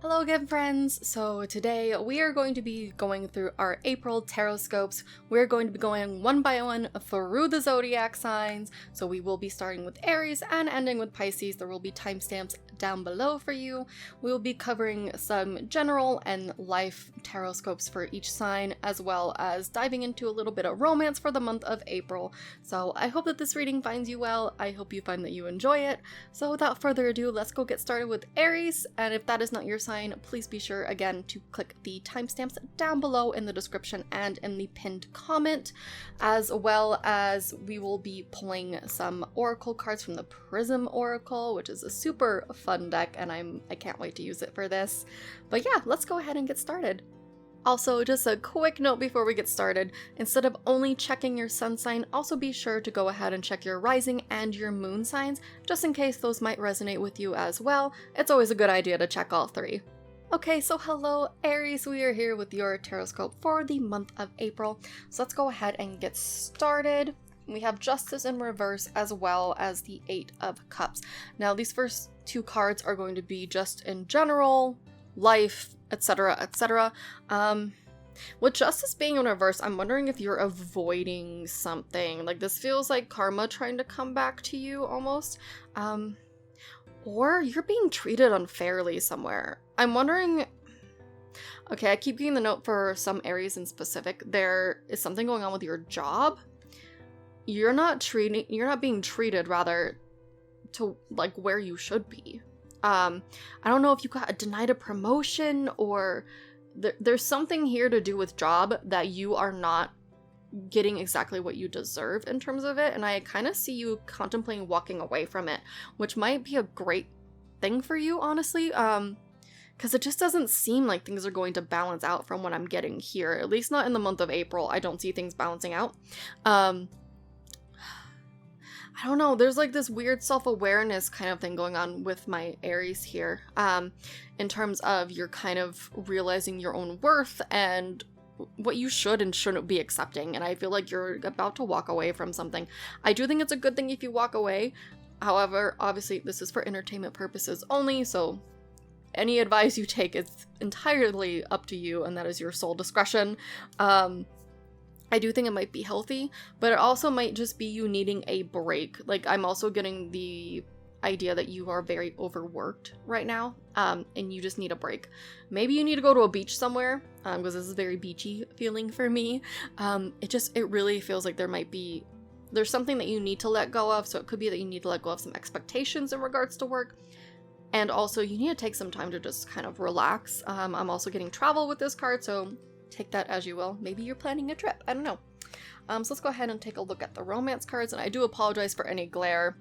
Hello again, friends! So today we are going to be going through our April Tarotscopes. We're going to be going one by one through the Zodiac signs. So we will be starting with Aries and ending with Pisces. There will be timestamps down below for you. We will be covering some general and life Tarotscopes for each sign, as well as diving into a little bit of romance for the month of April. So I hope that this reading finds you well. I hope you find that you enjoy it. So without further ado, let's go get started with Aries. And if that is not your sign, please be sure again to click the timestamps down below in the description and in the pinned comment, as well as we will be pulling some oracle cards from the Prism Oracle, which is a super fun deck, and I can't wait to use it for this. But yeah, let's go ahead and get started. Also, just a quick note before we get started, instead of only checking your sun sign, also be sure to go ahead and check your rising and your moon signs, just in case those might resonate with you as well. It's always a good idea to check all three. Okay, so hello Aries, we are here with your Tarotscope for the month of April. So let's go ahead and get started. We have Justice in reverse as well as the Eight of Cups. Now these first two cards are going to be just in general, life, etc, etc. With Justice being in reverse, I'm wondering if you're avoiding something. Like, this feels like karma trying to come back to you almost. Or you're being treated unfairly somewhere. I'm wondering... Okay, I keep getting the note for some Aries in specific. There is something going on with your job. You're not being treated, rather, to, like, where you should be. I don't know if you got denied a promotion, or there's something here to do with job that you are not getting exactly what you deserve in terms of it, and I kind of see you contemplating walking away from it, which might be a great thing for you, honestly, because it just doesn't seem like things are going to balance out from what I'm getting here, at least not in the month of April. I don't see things balancing out. I don't know, there's like this weird self-awareness kind of thing going on with my Aries here, in terms of you're kind of realizing your own worth and what you should and shouldn't be accepting, and I feel like you're about to walk away from something. I do think it's a good thing if you walk away. However, obviously this is for entertainment purposes only, so any advice you take is entirely up to you, and that is your sole discretion. I do think it might be healthy, but it also might just be you needing a break. Like, I'm also getting the idea that you are very overworked right now, and you just need a break. Maybe you need to go to a beach somewhere, because this is a very beachy feeling for me. It really feels like there's something that you need to let go of, so it could be that you need to let go of some expectations in regards to work, and also you need to take some time to just kind of relax. I'm also getting travel with this card, so take that as you will. Maybe you're planning a trip, I don't know. So let's go ahead and take a look at the romance cards, and I do apologize for any glare.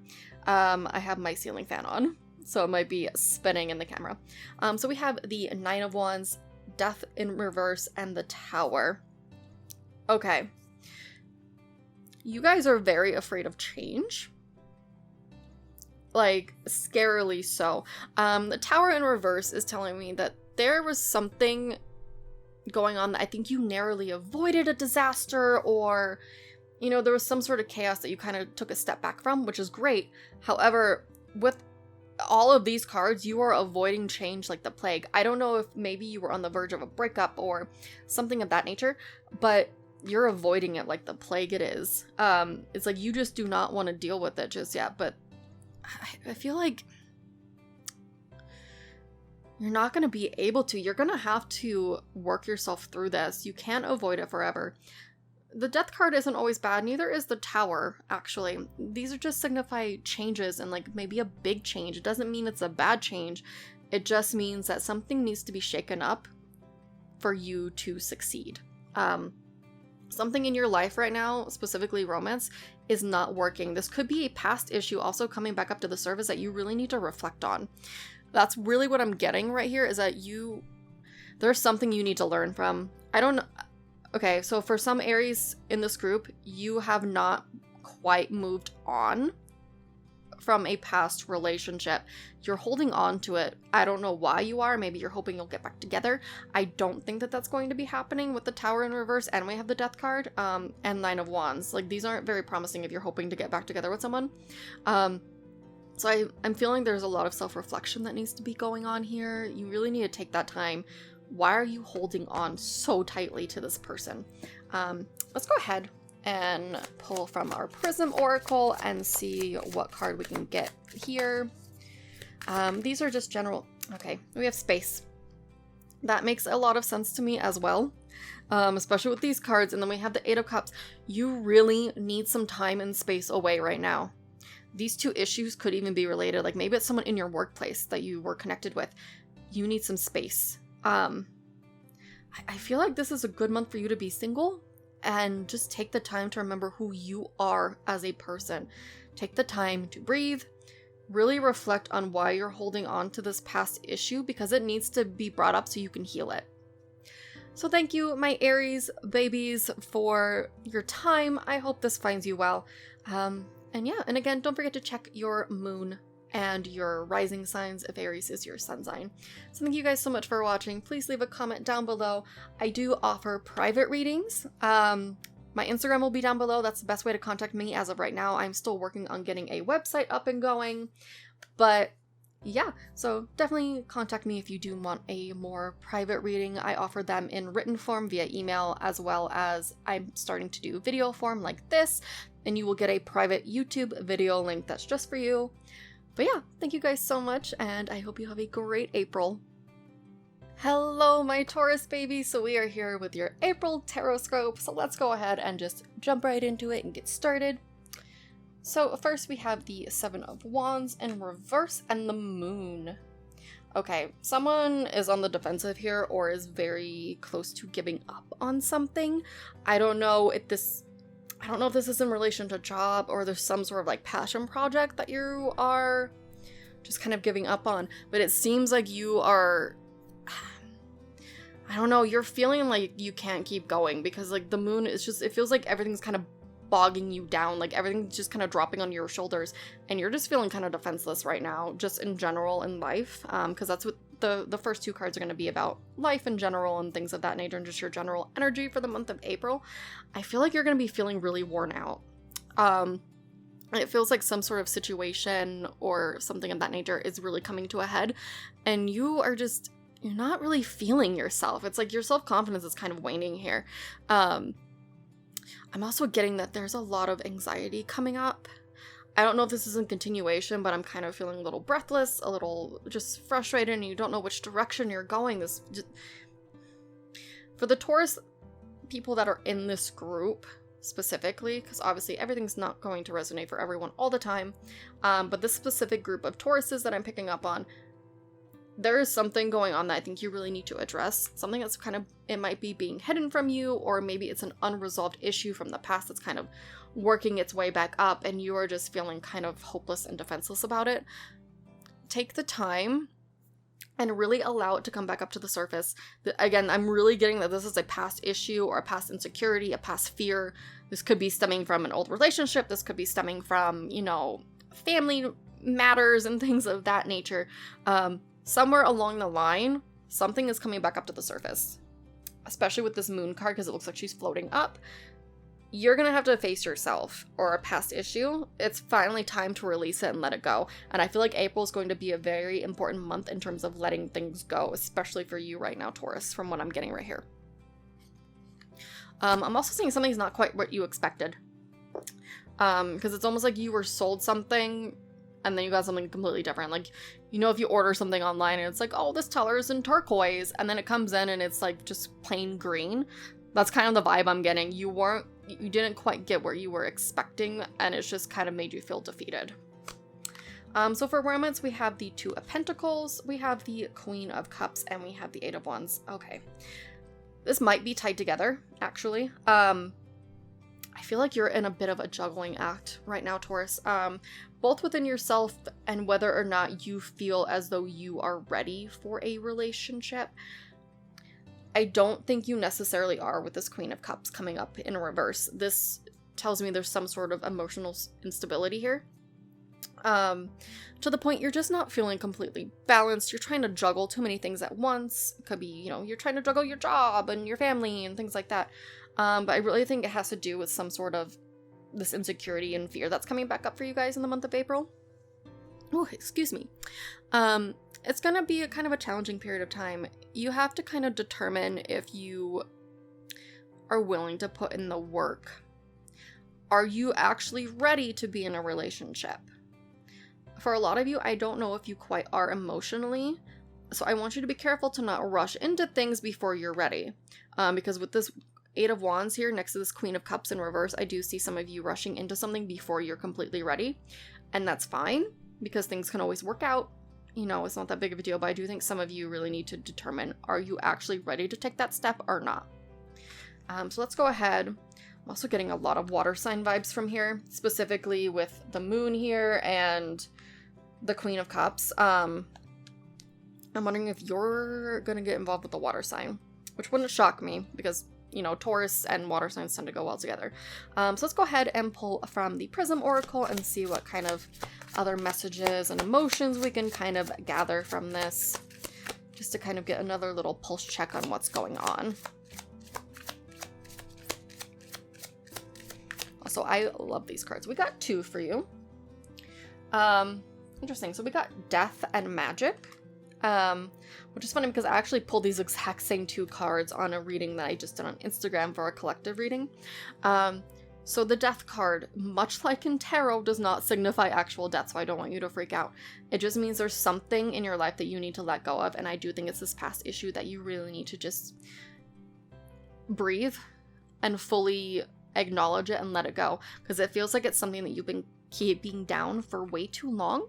I have my ceiling fan on, so it might be spinning in the camera. So we have the Nine of Wands, Death in reverse, and the Tower. Okay. You guys are very afraid of change. Like, scarily so. The Tower in reverse is telling me that there was something going on that I think you narrowly avoided a disaster, or, you know, there was some sort of chaos that you kind of took a step back from, which is great. However, with all of these cards, you are avoiding change like the plague. I don't know if maybe you were on the verge of a breakup or something of that nature, but you're avoiding it like the plague it is. It's like you just do not want to deal with it just yet, but I feel like you're not going to be able to. You're going to have to work yourself through this. You can't avoid it forever. The Death card isn't always bad, neither is the Tower, actually. These are just signify changes, and like maybe a big change. It doesn't mean it's a bad change. It just means that something needs to be shaken up for you to succeed. Something in your life right now, specifically romance, is not working. This could be a past issue also coming back up to the surface that you really need to reflect on. That's really what I'm getting right here, is that there's something you need to learn from. I don't know. Okay, so for some Aries in this group, you have not quite moved on from a past relationship. You're holding on to it. I don't know why you are. Maybe you're hoping you'll get back together. I don't think that that's going to be happening with the Tower in reverse, and we have the Death card, and Nine of Wands. Like, these aren't very promising if you're hoping to get back together with someone. So I'm feeling there's a lot of self-reflection that needs to be going on here. You really need to take that time. Why are you holding on so tightly to this person? Let's go ahead and pull from our Prism Oracle and see what card we can get here. These are just general. Okay, we have space. That makes a lot of sense to me as well, especially with these cards. And then we have the Eight of Cups. You really need some time and space away right now. These two issues could even be related. Like, maybe it's someone in your workplace that you were connected with. You need some space. I feel like this is a good month for you to be single and just take the time to remember who you are as a person. Take the time to breathe, really reflect on why you're holding on to this past issue, because it needs to be brought up so you can heal it. So thank you, my Aries babies, for your time. I hope this finds you well. And yeah, and again, don't forget to check your moon and your rising signs if Aries is your sun sign. So thank you guys so much for watching. Please leave a comment down below. I do offer private readings. My Instagram will be down below. That's the best way to contact me as of right now. I'm still working on getting a website up and going. But yeah, so definitely contact me if you do want a more private reading. I offer them in written form via email, as well as I'm starting to do video form like this, and you will get a private YouTube video link that's just for you. But yeah, thank you guys so much, and I hope you have a great April. Hello, my Taurus babies. So we are here with your April Tarotscope. So let's go ahead and just jump right into it and get started. So first we have the Seven of Wands in reverse and the Moon. Okay, someone is on the defensive here or is very close to giving up on something. I don't know if this is in relation to job or there's some sort of like passion project that you are just kind of giving up on, but it seems like you are, I don't know, you're feeling like you can't keep going because like the moon is just, it feels like everything's kind of bogging you down, like everything's just kind of dropping on your shoulders and you're just feeling kind of defenseless right now, just in general in life, because that's what the first two cards are going to be about, life in general and things of that nature, and just your general energy for the month of April. I feel like you're going to be feeling really worn out. It feels like some sort of situation or something of that nature is really coming to a head, and you're not really feeling yourself. It's like your self-confidence is kind of waning here. I'm also getting that there's a lot of anxiety coming up. I don't know if this is in continuation, but I'm kind of feeling a little breathless, a little just frustrated, and you don't know which direction you're going. For the Taurus people that are in this group specifically, because obviously everything's not going to resonate for everyone all the time, but this specific group of Tauruses that I'm picking up on, there is something going on that I think you really need to address. Something that's kind of, it might be being hidden from you, or maybe it's an unresolved issue from the past that's kind of working its way back up and you are just feeling kind of hopeless and defenseless about it. Take the time and really allow it to come back up to the surface. Again, I'm really getting that this is a past issue or a past insecurity, a past fear. This could be stemming from an old relationship. This could be stemming from, you know, family matters and things of that nature. Somewhere along the line, something is coming back up to the surface, especially with this moon card because it looks like she's floating up. You're going to have to face yourself or a past issue. It's finally time to release it and let it go. And I feel like April is going to be a very important month in terms of letting things go, especially for you right now, Taurus, from what I'm getting right here. I'm also seeing something's not quite what you expected. Because it's almost like you were sold something and then you got something completely different. Like, you know, if you order something online and it's like, oh, this color is in turquoise, and then it comes in and it's like just plain green. That's kind of the vibe I'm getting. You didn't quite get where you were expecting, and it's just kind of made you feel defeated. So for romance, we have the Two of Pentacles, we have the Queen of Cups, and we have the Eight of Wands. Okay. This might be tied together, actually. I feel like you're in a bit of a juggling act right now, Taurus. Both within yourself and whether or not you feel as though you are ready for a relationship. I don't think you necessarily are with this Queen of Cups coming up in reverse. This tells me there's some sort of emotional instability here. to the point you're just not feeling completely balanced. You're trying to juggle too many things at once. It could be, you know, you're trying to juggle your job and your family and things like that. But I really think it has to do with some sort of this insecurity and fear that's coming back up for you guys in the month of April. Oh, excuse me. It's gonna be a kind of a challenging period of time. You have to kind of determine if you are willing to put in the work. Are you actually ready to be in a relationship? For a lot of you, I don't know if you quite are emotionally, so I want you to be careful to not rush into things before you're ready. Because with this Eight of Wands here next to this Queen of Cups in reverse, I do see some of you rushing into something before you're completely ready. And that's fine, because things can always work out. You know, it's not that big of a deal, but I do think some of you really need to determine, are you actually ready to take that step or not? So let's go ahead. I'm also getting a lot of water sign vibes from here, specifically with the moon here and the Queen of Cups. I'm wondering if you're going to get involved with the water sign, which wouldn't shock me because, you know, Taurus and water signs tend to go well together. So let's go ahead and pull from the Prism Oracle and see what kind of other messages and emotions we can kind of gather from this, just to kind of get another little pulse check on what's going on. So I love these cards. We got two for you. Interesting. So we got Death and Magic, which is funny because I actually pulled these exact same two cards on a reading that I just did on Instagram for a collective reading. So the Death card, much like in tarot, does not signify actual death, so I don't want you to freak out. It just means there's something in your life that you need to let go of, and I do think it's this past issue that you really need to just breathe and fully acknowledge it and let it go, because it feels like it's something that you've been keeping down for way too long,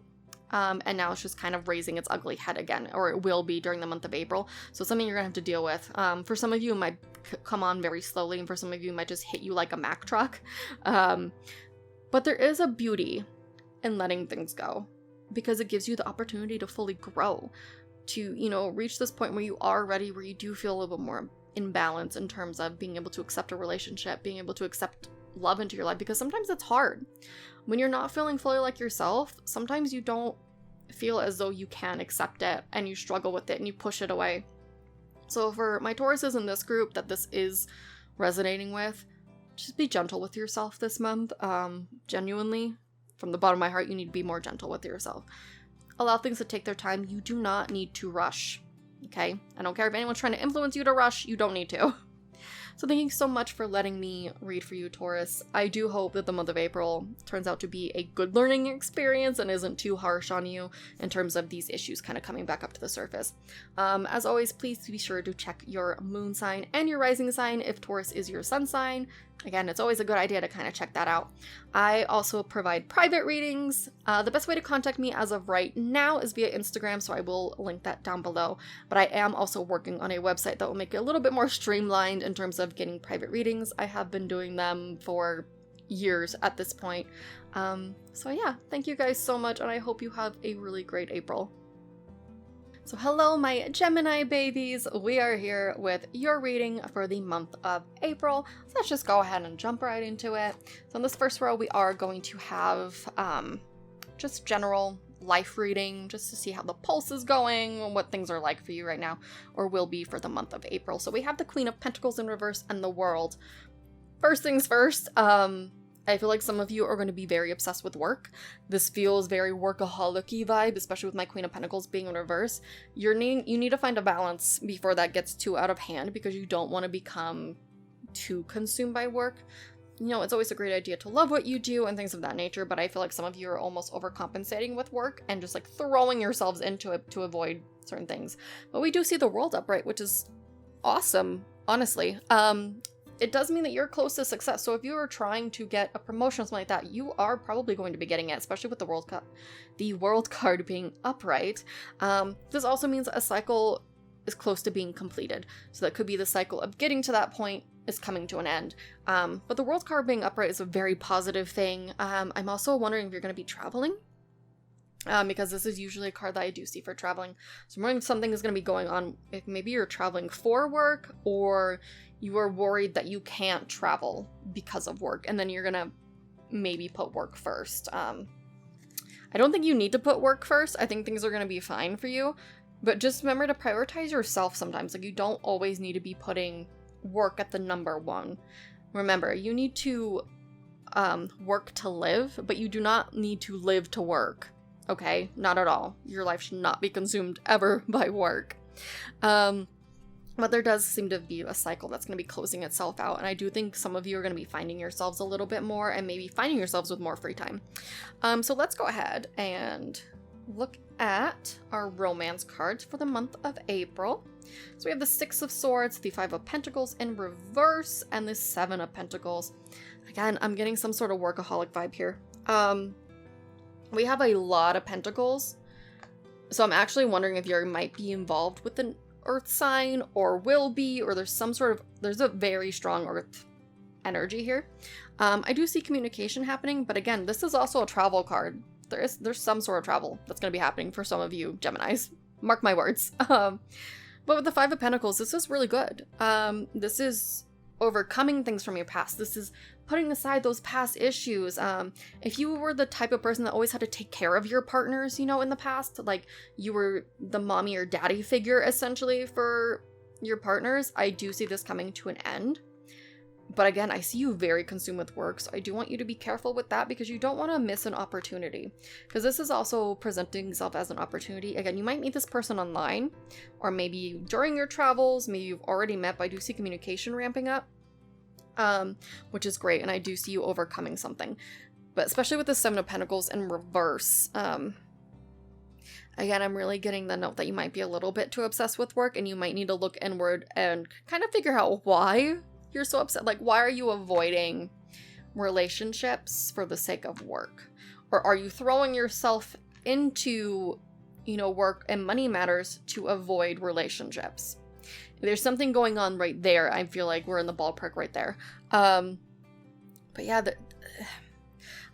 and now it's just kind of raising its ugly head again, or it will be during the month of April. So it's something you're gonna have to deal with. For some of you it might come on very slowly, and for some of you it might just hit you like a Mack truck, but there is a beauty in letting things go, because it gives you the opportunity to fully grow, to, you know, reach this point where you are ready, where you do feel a little bit more in balance in terms of being able to accept a relationship, being able to accept love into your life, because sometimes it's hard. When you're not feeling fully like yourself, sometimes you don't feel as though you can accept it, and you struggle with it and you push it away. So for my Tauruses in this group that this is resonating with, just be gentle with yourself this month. Genuinely, from the bottom of my heart, you need to be more gentle with yourself. Allow things to take their time. You do not need to rush. Okay? I don't care if anyone's trying to influence you to rush, you don't need to. So thank you so much for letting me read for you, Taurus. I do hope that the month of April turns out to be a good learning experience and isn't too harsh on you in terms of these issues kind of coming back up to the surface. As always, please be sure to check your moon sign and your rising sign if Taurus is your sun sign. Again, it's always a good idea to kind of check that out. I also provide private readings. The best way to contact me as of right now is via Instagram, so I will link that down below. But I am also working on a website that will make it a little bit more streamlined in terms of getting private readings. I have been doing them for years at this point. So yeah, thank you guys so much, and I hope you have a really great April. So hello, my Gemini babies. We are here with your reading for the month of April. So let's just go ahead and jump right into it. So in this first row, we are going to have just general life reading, just to see how the pulse is going, what things are like for you right now, or will be for the month of April. So we have the Queen of Pentacles in reverse and the World. First things first, I feel like some of you are going to be very obsessed with work. This feels very workaholic-y vibe, especially with my Queen of Pentacles being in reverse. You need to find a balance before that gets too out of hand, because you don't want to become too consumed by work. You know, it's always a great idea to love what you do and things of that nature, but I feel like some of you are almost overcompensating with work and just like throwing yourselves into it to avoid certain things. But we do see the World upright, which is awesome, honestly. It does mean that you're close to success. So if you are trying to get a promotion or something like that, you are probably going to be getting it, especially with the World card being upright. This also means a cycle is close to being completed. So that could be the cycle of getting to that point is coming to an end. But the World card being upright is a very positive thing. I'm also wondering if you're going to be traveling. Because this is usually a card that I do see for traveling. So I'm wondering if something is going to be going on, if maybe you're traveling for work, or you are worried that you can't travel because of work, and then you're going to maybe put work first. I don't think you need to put work first. I think things are going to be fine for you. But just remember to prioritize yourself sometimes. Like, you don't always need to be putting work at the number one. Remember, you need to work to live, but you do not need to live to work. Okay? Not at all. Your life should not be consumed ever by work. But there does seem to be a cycle that's going to be closing itself out. And I do think some of you are going to be finding yourselves a little bit more and maybe finding yourselves with more free time. So let's go ahead and look at our romance cards for the month of April. So we have the Six of Swords, the Five of Pentacles in reverse, and the Seven of Pentacles. Again, I'm getting some sort of workaholic vibe here. We have a lot of pentacles. So I'm actually wondering if you might be involved with an earth sign or will be, or there's a very strong earth energy here. I do see communication happening, but again, this is also a travel card. There's some sort of travel that's going to be happening for some of you Geminis. Mark my words. But with the Five of Pentacles, this is really good. This is overcoming things from your past. This is putting aside those past issues. If you were the type of person that always had to take care of your partners, you know, in the past, like you were the mommy or daddy figure essentially for your partners, I do see this coming to an end. But again, I see you very consumed with work, so I do want you to be careful with that because you don't want to miss an opportunity. Because this is also presenting itself as an opportunity. Again, you might meet this person online, or maybe during your travels, maybe you've already met, but I do see communication ramping up, which is great, and I do see you overcoming something. But especially with the Seven of Pentacles in reverse, again, I'm really getting the note that you might be a little bit too obsessed with work, and you might need to look inward and kind of figure out why you're so upset. Like, why are you avoiding relationships for the sake of work? Or are you throwing yourself into, you know, work and money matters to avoid relationships? There's something going on right there. I feel like we're in the ballpark right there. But yeah,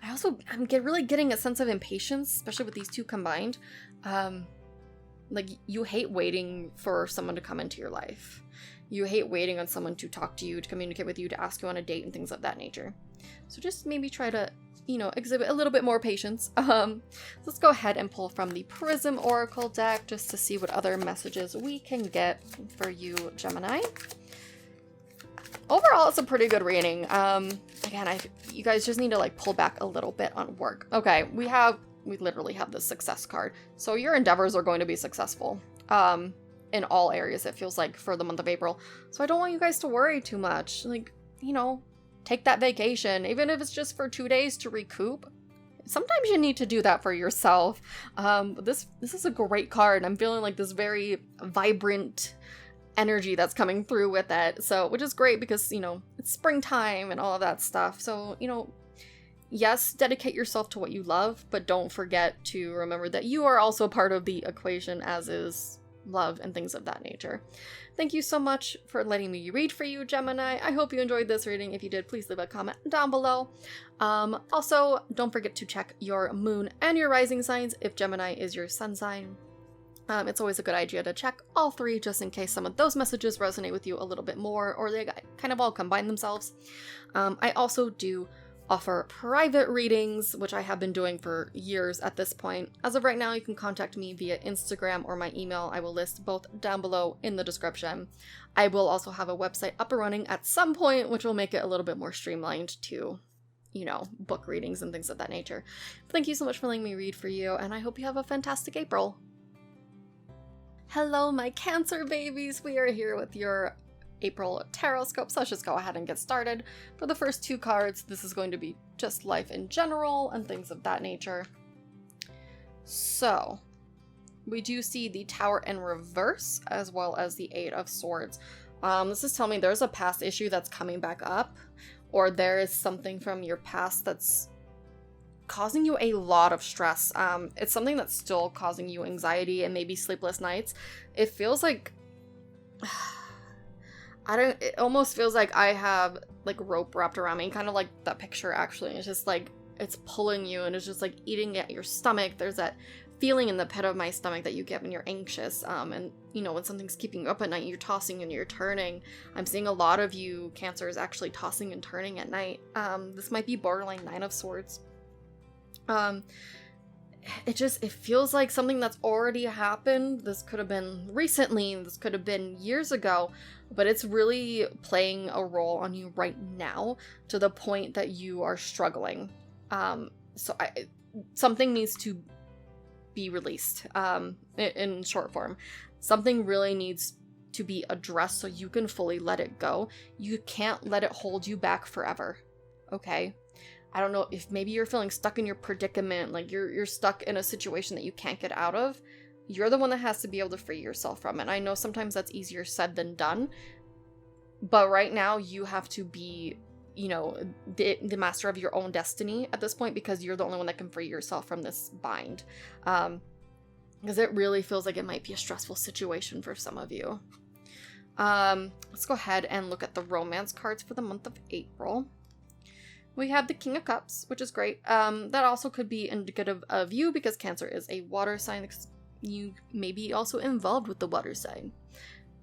I'm really getting a sense of impatience, especially with these two combined. Like, you hate waiting for someone to come into your life. You hate waiting on someone to talk to you, to communicate with you, to ask you on a date and things of that nature. So just maybe try to, you know, exhibit a little bit more patience. Let's go ahead and pull from the Prism Oracle deck just to see what other messages we can get for you, Gemini. Overall, it's a pretty good reading. Again, you guys just need to like pull back a little bit on work. Okay, we literally have the success card. So your endeavors are going to be successful. In all areas, it feels like, for the month of April. So I don't want you guys to worry too much. Like, you know, take that vacation, even if it's just for 2 days to recoup. Sometimes you need to do that for yourself. But this is a great card. I'm feeling like this very vibrant energy that's coming through with it. So, which is great because, you know, it's springtime and all of that stuff. So, you know, yes, dedicate yourself to what you love, but don't forget to remember that you are also part of the equation, as is love and things of that nature. Thank you so much for letting me read for you, Gemini. I hope you enjoyed this reading. If you did, please leave a comment down below. Also, don't forget to check your moon and your rising signs if Gemini is your sun sign. It's always a good idea to check all three just in case some of those messages resonate with you a little bit more, or they kind of all combine themselves. I also do offer private readings, which I have been doing for years at this point. As of right now, you can contact me via Instagram or my email. I will list both down below in the description. I will also have a website up and running at some point, which will make it a little bit more streamlined to, you know, book readings and things of that nature. Thank you so much for letting me read for you, and I hope you have a fantastic April. Hello, my Cancer babies! We are here with your April Tarotscopes. So let's just go ahead and get started. For the first two cards, this is going to be just life in general and things of that nature. So we do see the Tower in reverse as well as the Eight of Swords. This is telling me there's a past issue that's coming back up, or there is something from your past that's causing you a lot of stress. It's something that's still causing you anxiety and maybe sleepless nights. It feels like it almost feels like I have like rope wrapped around me, kind of like that picture actually. It's just like, it's pulling you and it's just like eating at your stomach. There's that feeling in the pit of my stomach that you get when you're anxious. And you know, when something's keeping you up at night, you're tossing and you're turning. I'm seeing a lot of you Cancers actually tossing and turning at night. This might be borderline Nine of Swords. it feels like something that's already happened. This could have been recently, this could have been years ago, but it's really playing a role on you right now to the point that you are struggling. Something needs to be released, in short form. Something really needs to be addressed so you can fully let it go. You can't let it hold you back forever, okay? I don't know if maybe you're feeling stuck in your predicament, like you're stuck in a situation that you can't get out of. You're the one that has to be able to free yourself from it. And I know sometimes that's easier said than done, but right now you have to be, you know, the master of your own destiny at this point, because you're the only one that can free yourself from this bind. Because it really feels like it might be a stressful situation for some of you. Let's go ahead and look at the romance cards for the month of April. We have the King of Cups, which is great. That also could be indicative of you, because Cancer is a water sign. You may be also involved with the water sign.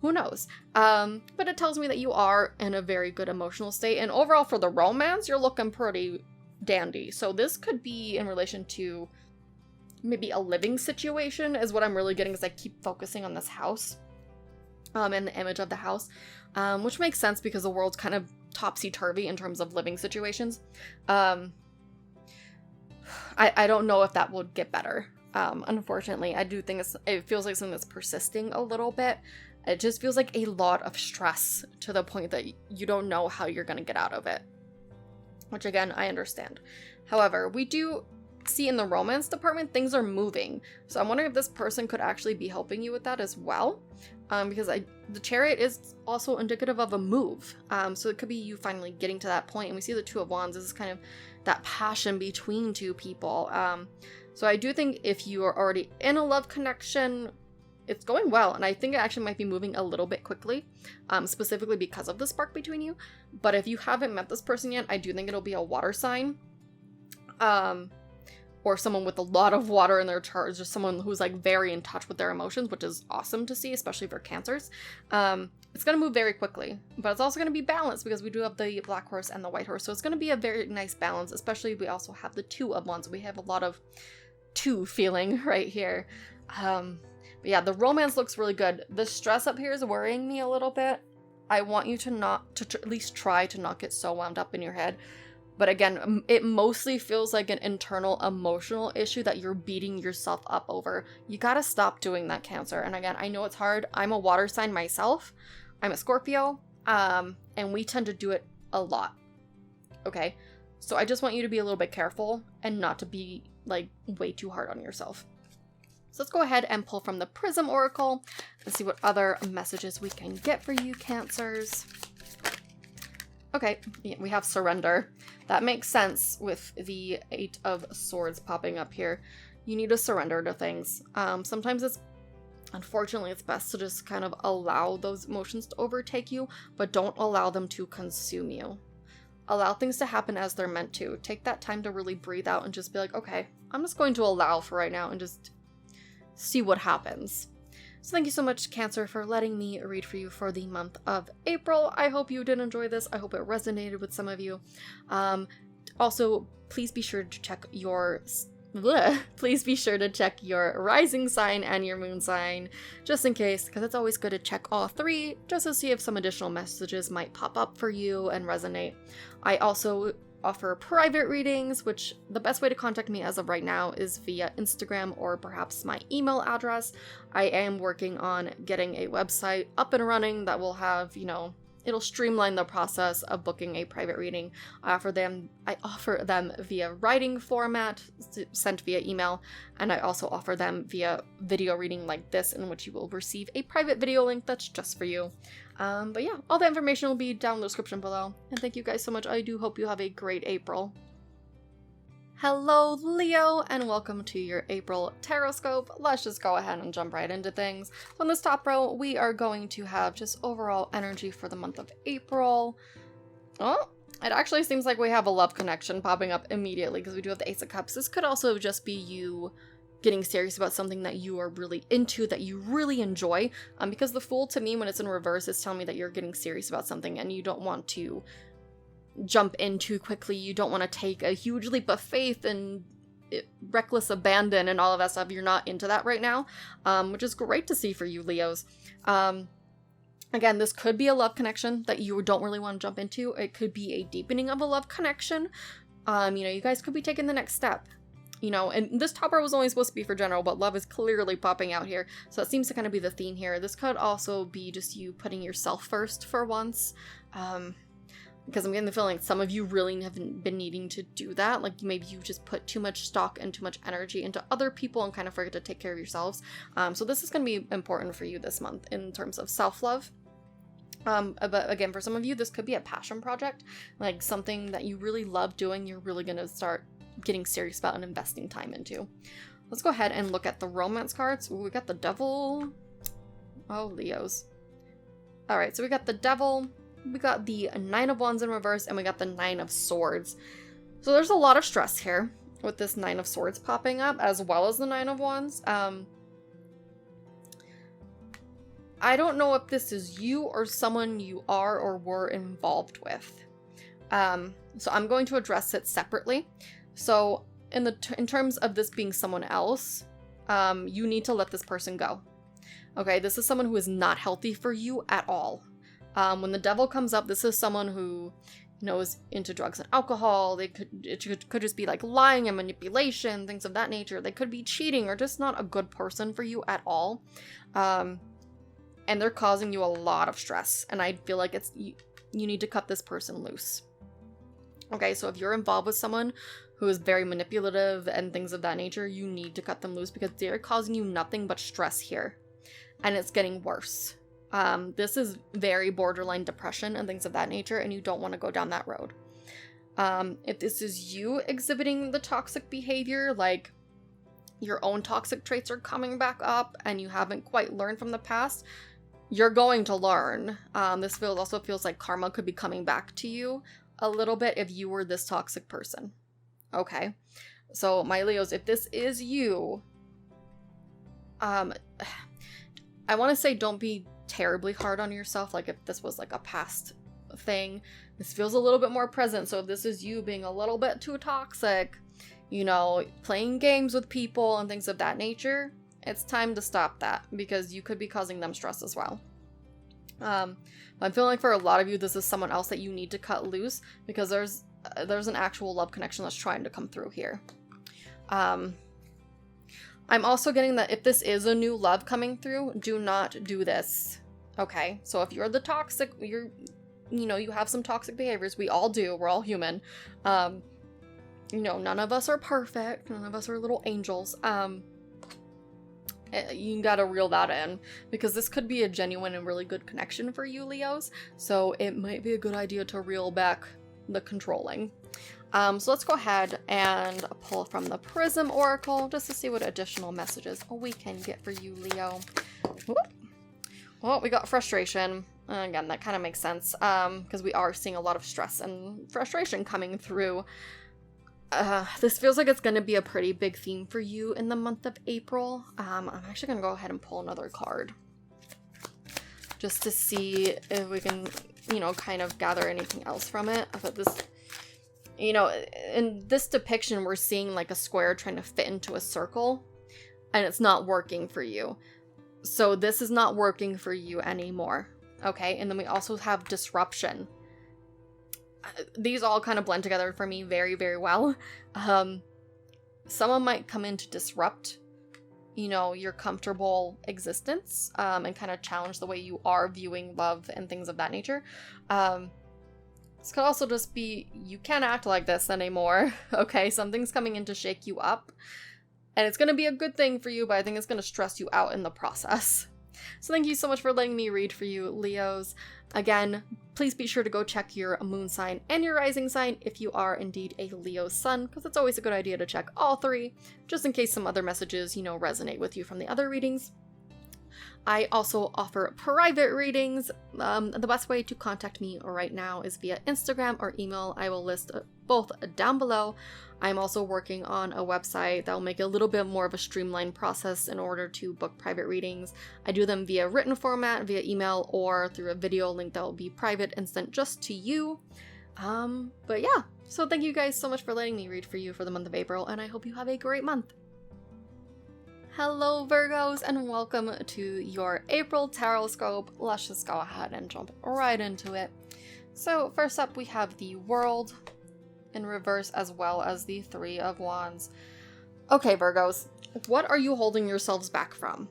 Who knows? But it tells me that you are in a very good emotional state. And overall for the romance, you're looking pretty dandy. So this could be in relation to maybe a living situation is what I'm really getting, because I keep focusing on this house. And the image of the house. Which makes sense because the world's kind of topsy-turvy in terms of living situations. I don't know if that would get better. Unfortunately, I do think it feels like something that's persisting a little bit. It just feels like a lot of stress to the point that you don't know how you're going to get out of it. Which again, I understand. However, we do see in the romance department, things are moving. So I'm wondering if this person could actually be helping you with that as well. Because the Chariot is also indicative of a move. So it could be you finally getting to that point. And we see the Two of Wands. This is kind of that passion between two people. So I do think if you are already in a love connection, it's going well. And I think it actually might be moving a little bit quickly, specifically because of the spark between you. But if you haven't met this person yet, I do think it'll be a water sign. Or someone with a lot of water in their chart, just someone who's like very in touch with their emotions, which is awesome to see, especially for Cancers. It's going to move very quickly, but it's also going to be balanced because we do have the Black Horse and the White Horse. So it's going to be a very nice balance, especially we also have the Two of Wands. We have a lot of two feeling right here. But yeah, the romance looks really good. The stress up here is worrying me a little bit. I want you to at least try to not get so wound up in your head. But again, it mostly feels like an internal emotional issue that you're beating yourself up over. You gotta stop doing that, Cancer. And again, I know it's hard. I'm a water sign myself. I'm a Scorpio. And we tend to do it a lot. Okay? So I just want you to be a little bit careful and not to be like way too hard on yourself. So let's go ahead and pull from the Prism Oracle and see what other messages we can get for you, Cancers. Okay, yeah, we have surrender. That makes sense with the Eight of Swords popping up here. You need to surrender to things. Sometimes unfortunately, it's best to just kind of allow those emotions to overtake you, but don't allow them to consume you. Allow things to happen as they're meant to. Take that time to really breathe out and just be like, okay, I'm just going to allow for right now and just see what happens. So thank you so much, Cancer, for letting me read for you for the month of April. I hope you did enjoy this. I hope it resonated with some of you. Also, please be sure to check your rising sign and your moon sign, just in case, because it's always good to check all three, just to see if some additional messages might pop up for you and resonate. I also offer private readings, which the best way to contact me as of right now is via Instagram or perhaps my email address. I am working on getting a website up and running that will have, it'll streamline the process of booking a private reading. I offer them via writing format sent via email, and I also offer them via video reading like this, in which you will receive a private video link that's just for you. But yeah, all the information will be down in the description below. And thank you guys so much. I do hope you have a great April. Hello, Leo, and welcome to your April Tarotscope. Let's just go ahead and jump right into things. So in this top row, we are going to have just overall energy for the month of April. Oh, it actually seems like we have a love connection popping up immediately because we do have the Ace of Cups. This could also just be you getting serious about something that you are really into, that you really enjoy. Because the Fool, to me, when it's in reverse, is telling me that you're getting serious about something and you don't want to jump in too quickly. You don't want to take a huge leap of faith and reckless abandon and all of that stuff. You're not into that right now, which is great to see for you, Leos. Again, this could be a love connection that you don't really want to jump into. It could be a deepening of a love connection. You guys could be taking the next step. And this topper was only supposed to be for general, but love is clearly popping out here. So it seems to kind of be the theme here. This could also be just you putting yourself first for once. Because I'm getting the feeling some of you really haven't been needing to do that. Like maybe you just put too much stock and too much energy into other people and kind of forget to take care of yourselves. So this is going to be important for you this month in terms of self-love. But again, for some of you, this could be a passion project, like something that you really love doing. You're really going to start getting serious about and investing time into. Let's go ahead and look at the romance cards. Ooh, we got the Devil. Oh, Leos. All right, so we got the Devil, we got the Nine of Wands in reverse, and we got the Nine of Swords. So there's a lot of stress here with this Nine of Swords popping up, as well as the Nine of Wands. I don't know if this is you or someone you are or were involved with. So I'm going to address it separately. So in terms of this being someone else, you need to let this person go. Okay, this is someone who is not healthy for you at all. When the Devil comes up, this is someone who, is into drugs and alcohol. It could just be like lying and manipulation, things of that nature. They could be cheating or just not a good person for you at all. And they're causing you a lot of stress. And I feel like you need to cut this person loose. Okay, so if you're involved with someone who is very manipulative and things of that nature, you need to cut them loose because they're causing you nothing but stress here. And it's getting worse. This is very borderline depression and things of that nature, and you don't want to go down that road. If this is you exhibiting the toxic behavior, like your own toxic traits are coming back up and you haven't quite learned from the past, you're going to learn. This also feels like karma could be coming back to you a little bit if you were this toxic person. Okay, so my Leos, if this is you, I want to say don't be terribly hard on yourself. Like if this was like a past thing, this feels a little bit more present. So if this is you being a little bit too toxic, playing games with people and things of that nature, it's time to stop that because you could be causing them stress as well. I'm feeling like for a lot of you, this is someone else that you need to cut loose because there's an actual love connection that's trying to come through here. I'm also getting that if this is a new love coming through, do not do this. Okay, so if you're the toxic, you have some toxic behaviors. We all do. We're all human. None of us are perfect. None of us are little angels. You gotta reel that in because this could be a genuine and really good connection for you, Leos. So it might be a good idea to reel back the controlling. So let's go ahead and pull from the Prism Oracle just to see what additional messages we can get for you, Leo. Whoop. Well, we got frustration. Again, that kind of makes sense because we are seeing a lot of stress and frustration coming through. This feels like it's going to be a pretty big theme for you in the month of April. I'm actually going to go ahead and pull another card just to see if we can, kind of gather anything else from it. But this, in this depiction, we're seeing like a square trying to fit into a circle and it's not working for you. So this is not working for you anymore. Okay. And then we also have disruption. These all kind of blend together for me very, very well. Someone might come in to disrupt, your comfortable existence, and kind of challenge the way you are viewing love and things of that nature. This could also just be, you can't act like this anymore. Okay, something's coming in to shake you up. And it's going to be a good thing for you, but I think it's going to stress you out in the process. So thank you so much for letting me read for you, Leos. Again, please be sure to go check your moon sign and your rising sign if you are indeed a Leo sun, because it's always a good idea to check all three, just in case some other messages, resonate with you from the other readings. I also offer private readings. The best way to contact me right now is via Instagram or email. I will list both down below. I'm also working on a website that will make it a little bit more of a streamlined process in order to book private readings. I do them via written format, via email, or through a video link that will be private and sent just to you. But yeah, So thank you guys so much for letting me read for you for the month of April, and I hope you have a great month. Hello Virgos, and welcome to your April Tarotscope. Let's just go ahead and jump right into it. So first up we have the World in reverse as well as the Three of Wands. Okay Virgos, what are you holding yourselves back from?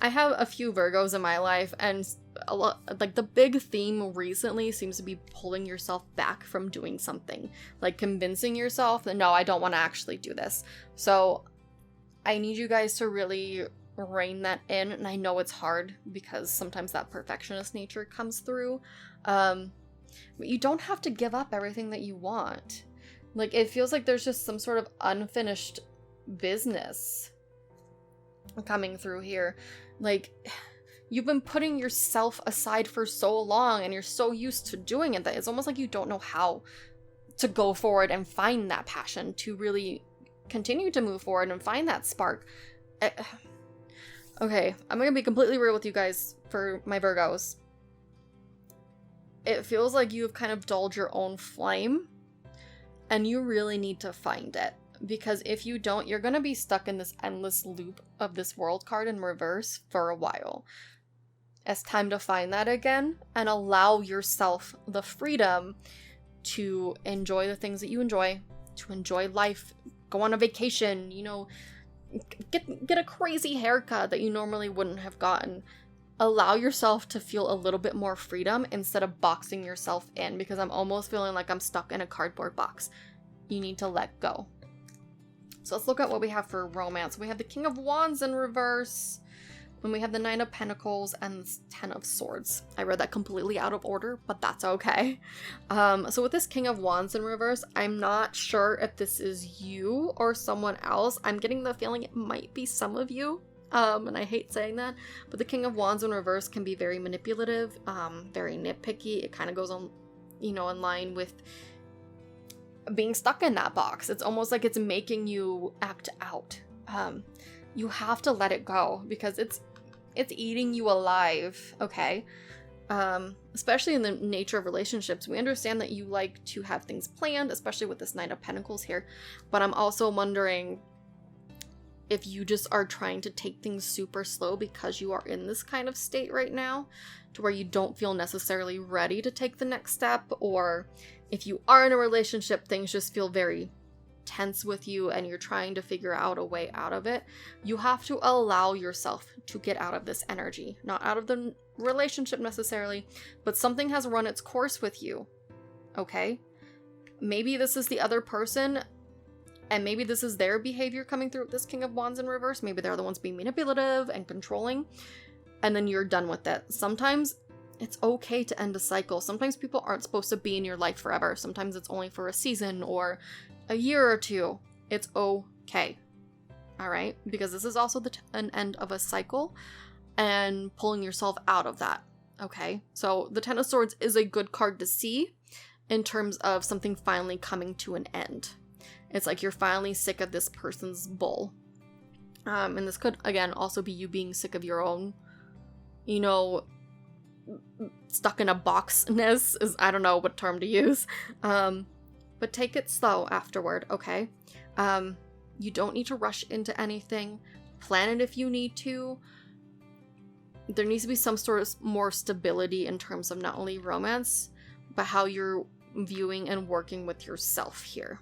I have a few Virgos in my life, and a lot, like the big theme recently seems to be pulling yourself back from doing something, like convincing yourself that no, I don't want to actually do this. So I need you guys to really rein that in, and I know it's hard because sometimes that perfectionist nature comes through, but you don't have to give up everything that you want. Like, it feels like there's just some sort of unfinished business coming through here. Like, you've been putting yourself aside for so long and you're so used to doing it that it's almost like you don't know how to go forward and find that passion to really continue to move forward and find that spark. Okay, I'm gonna be completely real with you guys for my Virgos. It feels like you've kind of dulled your own flame and you really need to find it. Because if you don't, you're going to be stuck in this endless loop of this World card in reverse for a while. It's time to find that again and allow yourself the freedom to enjoy the things that you enjoy, to enjoy life, go on a vacation, you know, get a crazy haircut that you normally wouldn't have gotten. Allow yourself to feel a little bit more freedom instead of boxing yourself in, because I'm almost feeling like I'm stuck in a cardboard box. You need to let go. So let's look at what we have for romance. We have the King of Wands in reverse, and we have the Nine of Pentacles and the Ten of Swords. I read that completely out of order, but that's okay. So with this King of Wands in reverse, I'm not sure if this is you or someone else. I'm getting the feeling it might be some of you, and I hate saying that, but the King of Wands in reverse can be very manipulative, very nitpicky. It kind of goes on, you know, in line with being stuck in that box. It's almost like it's making you act out. You have to let it go because it's eating you alive, okay? Especially in the nature of relationships. We understand that you like to have things planned, especially with this Knight of Pentacles here, but I'm also wondering if you just are trying to take things super slow because you are in this kind of state right now to where you don't feel necessarily ready to take the next step, or if you are in a relationship, things just feel very tense with you and you're trying to figure out a way out of it. You have to allow yourself to get out of this energy. Not out of the relationship necessarily, but something has run its course with you, okay? Maybe this is the other person, and maybe this is their behavior coming through with this King of Wands in reverse. Maybe they're the ones being manipulative and controlling, and then you're done with it. Sometimes it's okay to end a cycle. Sometimes people aren't supposed to be in your life forever. Sometimes it's only for a season or a year or two. It's okay. All right? Because this is also an end of a cycle and pulling yourself out of that. Okay? So the Ten of Swords is a good card to see in terms of something finally coming to an end. It's like you're finally sick of this person's bull. And this could, again, also be you being sick of your own, you know, stuck in a boxness is, I don't know what term to use, but take it slow afterward, okay? You don't need to rush into anything. Plan it if you need to. There needs to be some sort of more stability in terms of not only romance, but how you're viewing and working with yourself here.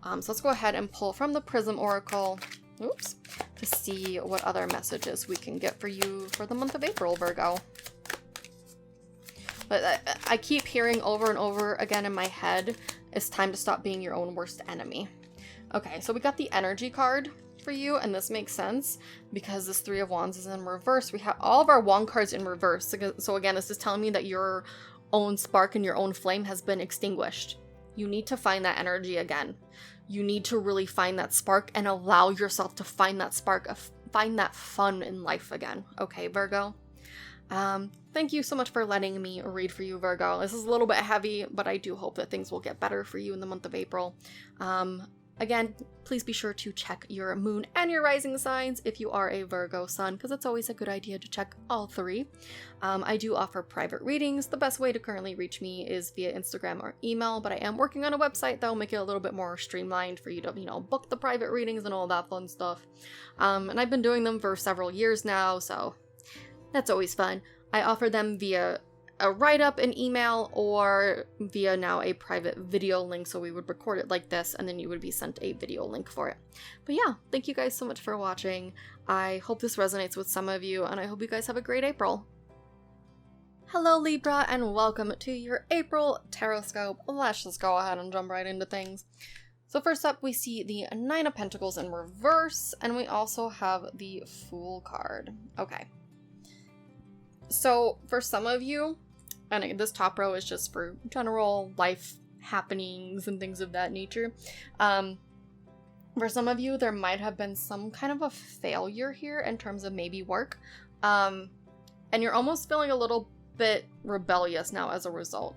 So let's go ahead and pull from the Prism Oracle, to see what other messages we can get for you for the month of April, Virgo. But I keep hearing over and over again in my head, it's time to stop being your own worst enemy. Okay, so we got the energy card for you, and this makes sense because this Three of Wands is in reverse. We have all of our wand cards in reverse. So again, this is telling me that your own spark and your own flame has been extinguished. You need to find that energy again. You need to really find that spark and allow yourself to find that spark, find that fun in life again. Okay, Virgo? Thank you so much for letting me read for you, Virgo. This is a little bit heavy, but I do hope that things will get better for you in the month of April. Again, please be sure to check your moon and your rising signs if you are a Virgo sun, because it's always a good idea to check all three. I do offer private readings. The best way to currently reach me is via Instagram or email, but I am working on a website that will make it a little bit more streamlined for you to, book the private readings and all that fun stuff. And I've been doing them for several years now, so that's always fun. I offer them via a write-up, an email, or via now a private video link, so we would record it like this and then you would be sent a video link for it. But yeah, thank you guys so much for watching. I hope this resonates with some of you, and I hope you guys have a great April. Hello Libra, and welcome to your April Tarotscope. Let's just go ahead and jump right into things. So first up, we see the Nine of Pentacles in reverse, and we also have the Fool card. Okay. So for some of you, and this top row is just for general life happenings and things of that nature. For some of you, there might have been some kind of a failure here in terms of maybe work. And you're almost feeling a little bit rebellious now as a result.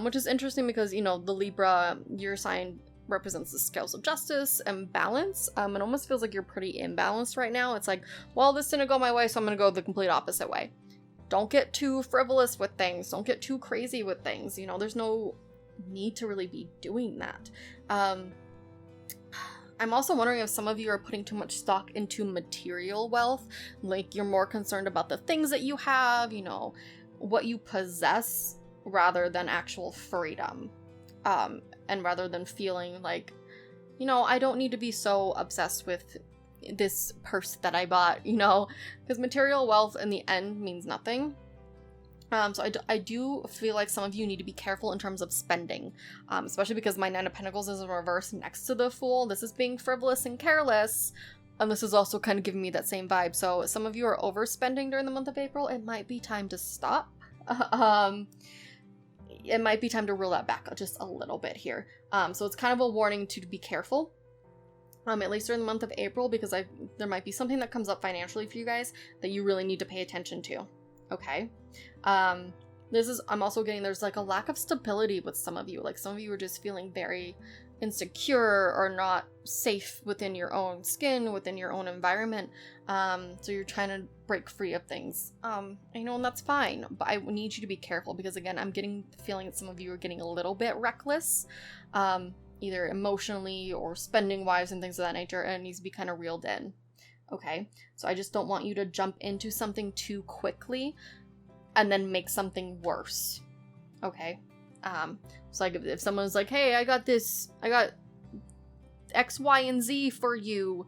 Which is interesting because, the Libra, your sign represents the scales of justice and balance. It almost feels like you're pretty imbalanced right now. It's like, well, this didn't go my way, so I'm going to go the complete opposite way. Don't get too frivolous with things. Don't get too crazy with things. There's no need to really be doing that. I'm also wondering if some of you are putting too much stock into material wealth. Like, you're more concerned about the things that you have, what you possess, rather than actual freedom. And rather than feeling like, I don't need to be so obsessed with this purse that I bought, because material wealth in the end means nothing. So I do feel like some of you need to be careful in terms of spending, especially because my Nine of Pentacles is in reverse next to the Fool. This is being frivolous and careless, and this is also kind of giving me that same vibe. So some of you are overspending during the month of April. It might be time to stop. It might be time to reel that back just a little bit here. So it's kind of a warning to be careful. At least during the month of April, because there might be something that comes up financially for you guys that you really need to pay attention to. Okay. I'm also getting, there's like a lack of stability with some of you. Like, some of you are just feeling very insecure or not safe within your own skin, within your own environment. So you're trying to break free of things. And that's fine, but I need you to be careful because, again, I'm getting the feeling that some of you are getting a little bit reckless. Either emotionally or spending wise and things of that nature, and it needs to be kind of reeled in. Okay, so I just don't want you to jump into something too quickly and then make something worse. Okay, so like if someone's like, hey, I got X, Y, and Z for you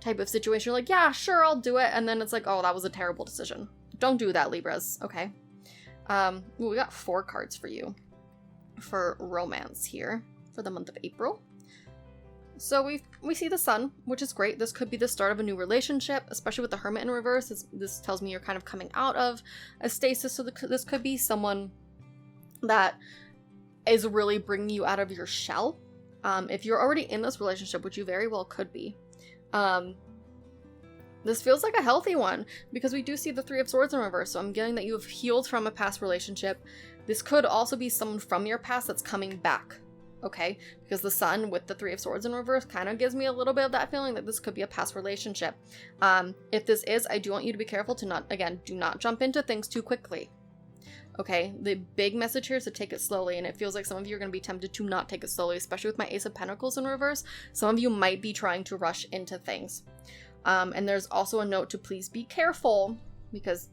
type of situation, you're like, yeah, sure, I'll do it, and then it's like, oh, that was a terrible decision. Don't do that, Libras. Okay. We got 4 cards for you for romance here for the month of April. So we see the Sun, which is great. This could be the start of a new relationship, especially with the Hermit in reverse. This tells me you're kind of coming out of a stasis, so this could be someone that is really bringing you out of your shell. If you're already in this relationship, which you very well could be, this feels like a healthy one because we do see the Three of Swords in reverse, so I'm getting that you have healed from a past relationship. This could also be someone from your past that's coming back. Okay, because the Sun with the Three of Swords in reverse kind of gives me a little bit of that feeling that this could be a past relationship. If this is, I do want you to be careful to do not jump into things too quickly. Okay, the big message here is to take it slowly, and it feels like some of you are going to be tempted to not take it slowly, especially with my Ace of Pentacles in reverse. Some of you might be trying to rush into things. And there's also a note to please be careful, because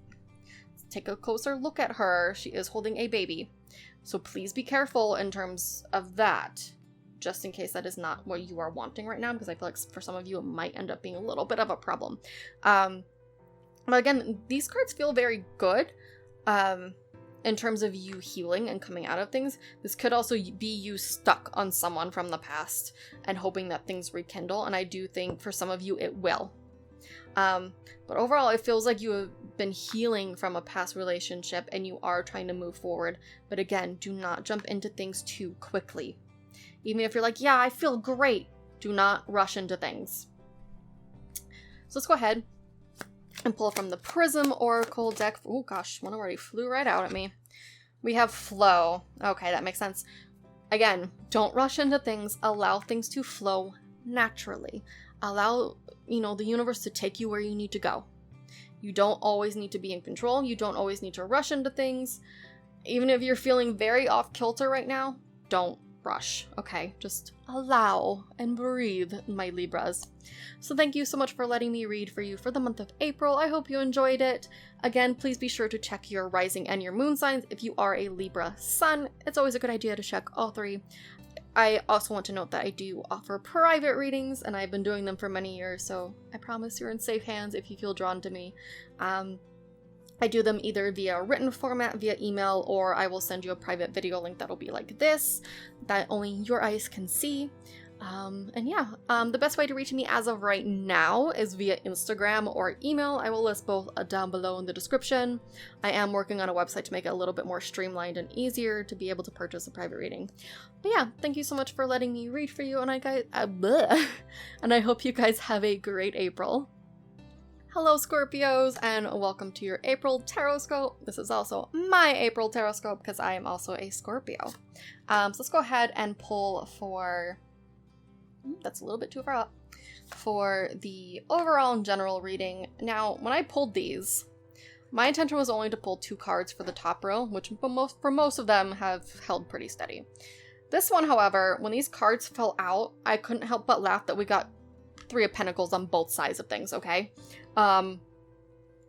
take a closer look at her. She is holding a baby. So please be careful in terms of that, just in case that is not what you are wanting right now, because I feel like for some of you it might end up being a little bit of a problem. But again, these cards feel very good in terms of you healing and coming out of things. This could also be you stuck on someone from the past and hoping that things rekindle, and I do think for some of you it will. But overall, it feels like you have been healing from a past relationship and you are trying to move forward. But again, do not jump into things too quickly. Even if you're like, yeah, I feel great, do not rush into things. So let's go ahead and pull from the Prism Oracle deck. Oh gosh, one already flew right out at me. We have flow. Okay, that makes sense. Again, don't rush into things. Allow things to flow naturally. Allow, the universe to take you where you need to go. You don't always need to be in control. You don't always need to rush into things. Even if you're feeling very off kilter right now, don't rush, okay? Just allow and breathe, my Libras. So thank you so much for letting me read for you for the month of April. I hope you enjoyed it. Again, please be sure to check your rising and your moon signs. If you are a Libra sun, it's always a good idea to check all three. I also want to note that I do offer private readings, and I've been doing them for many years, so I promise you're in safe hands if you feel drawn to me. I do them either via written format, via email, or I will send you a private video link that'll be like this, that only your eyes can see. The best way to reach me as of right now is via Instagram or email. I will list both down below in the description. I am working on a website to make it a little bit more streamlined and easier to be able to purchase a private reading. But yeah, thank you so much for letting me read for you, and I hope you guys have a great April. Hello Scorpios, and welcome to your April Tarotscope. This is also my April Tarotscope because I am also a Scorpio. So let's go ahead and pull for, that's a little bit too far up, for the overall and general reading. Now, when I pulled these, my intention was only to pull 2 cards for the top row, which for most of them have held pretty steady. This one, however, when these cards fell out, I couldn't help but laugh that we got 3 of Pentacles on both sides of things, okay?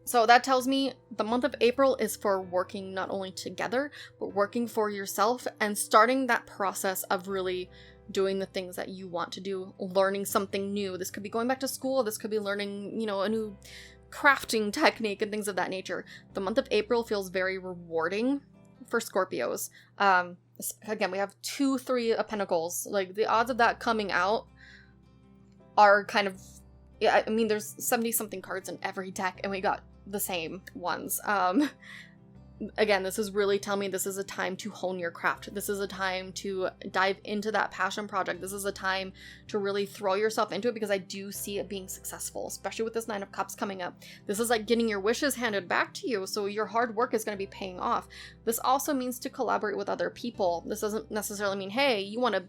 So that tells me the month of April is for working not only together, but working for yourself and starting that process of really doing the things that you want to do, learning something new. This could be going back to school, this could be learning, a new crafting technique and things of that nature. The month of April feels very rewarding for Scorpios. Again, we have 2, 3 of Pentacles. Like, the odds of that coming out are kind of, yeah, I mean, there's 70-something cards in every deck, and we got the same ones. Again, this is really telling me this is a time to hone your craft. This is a time to dive into that passion project. This is a time to really throw yourself into it, because I do see it being successful, especially with this 9 of Cups coming up. This is like getting your wishes handed back to you, so your hard work is going to be paying off. This also means to collaborate with other people. This doesn't necessarily mean, hey, you want to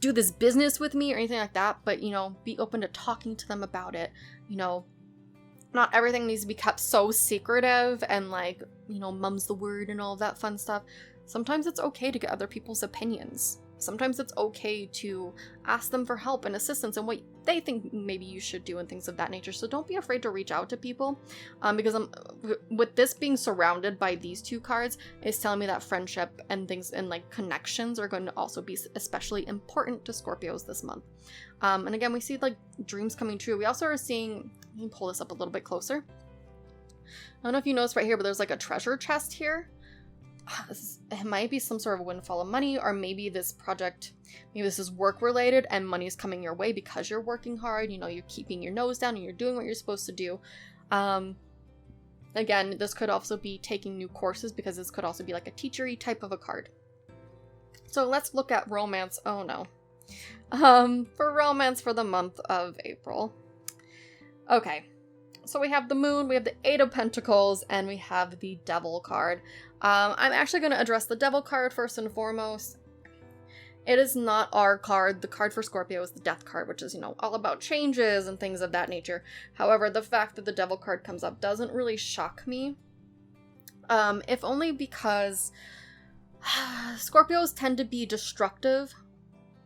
do this business with me or anything like that, but, be open to talking to them about it. Not everything needs to be kept so secretive and like, mum's the word and all of that fun stuff. Sometimes it's okay to get other people's opinions. Sometimes it's okay to ask them for help and assistance and what they think maybe you should do and things of that nature. So don't be afraid to reach out to people, because with this being surrounded by these 2 cards, it's telling me that friendship and things and like connections are going to also be especially important to Scorpios this month. And again, we see like dreams coming true. We also are seeing, let me pull this up a little bit closer. I don't know if you noticed right here, but there's like a treasure chest here. It might be some sort of windfall of money, or maybe this project, maybe this is work related and money's coming your way because you're working hard, you're keeping your nose down and you're doing what you're supposed to do. Again, this could also be taking new courses, because this could also be like a teachery type of a card. So let's look at romance. Oh no. For romance for the month of April. Okay. So we have the Moon, we have the 8 of Pentacles, and we have the Devil card. I'm actually going to address the Devil card first and foremost. It is not our card. The card for Scorpio is the Death card, which is, all about changes and things of that nature. However, the fact that the Devil card comes up doesn't really shock me. If only because Scorpios tend to be destructive.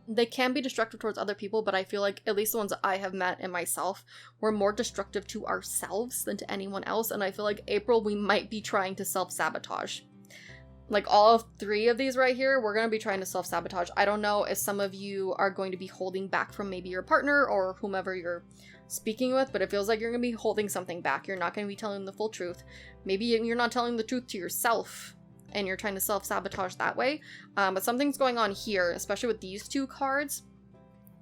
They can be destructive towards other people, but I feel like at least the ones that I have met and myself, we're more destructive to ourselves than to anyone else. And I feel like April, we might be trying to self-sabotage. Like all of 3 of these right here, we're going to be trying to self-sabotage. I don't know if some of you are going to be holding back from maybe your partner or whomever you're speaking with, but it feels like you're going to be holding something back. You're not going to be telling the full truth. Maybe you're not telling the truth to yourself, and you're trying to self-sabotage that way. But something's going on here, especially with these 2 cards,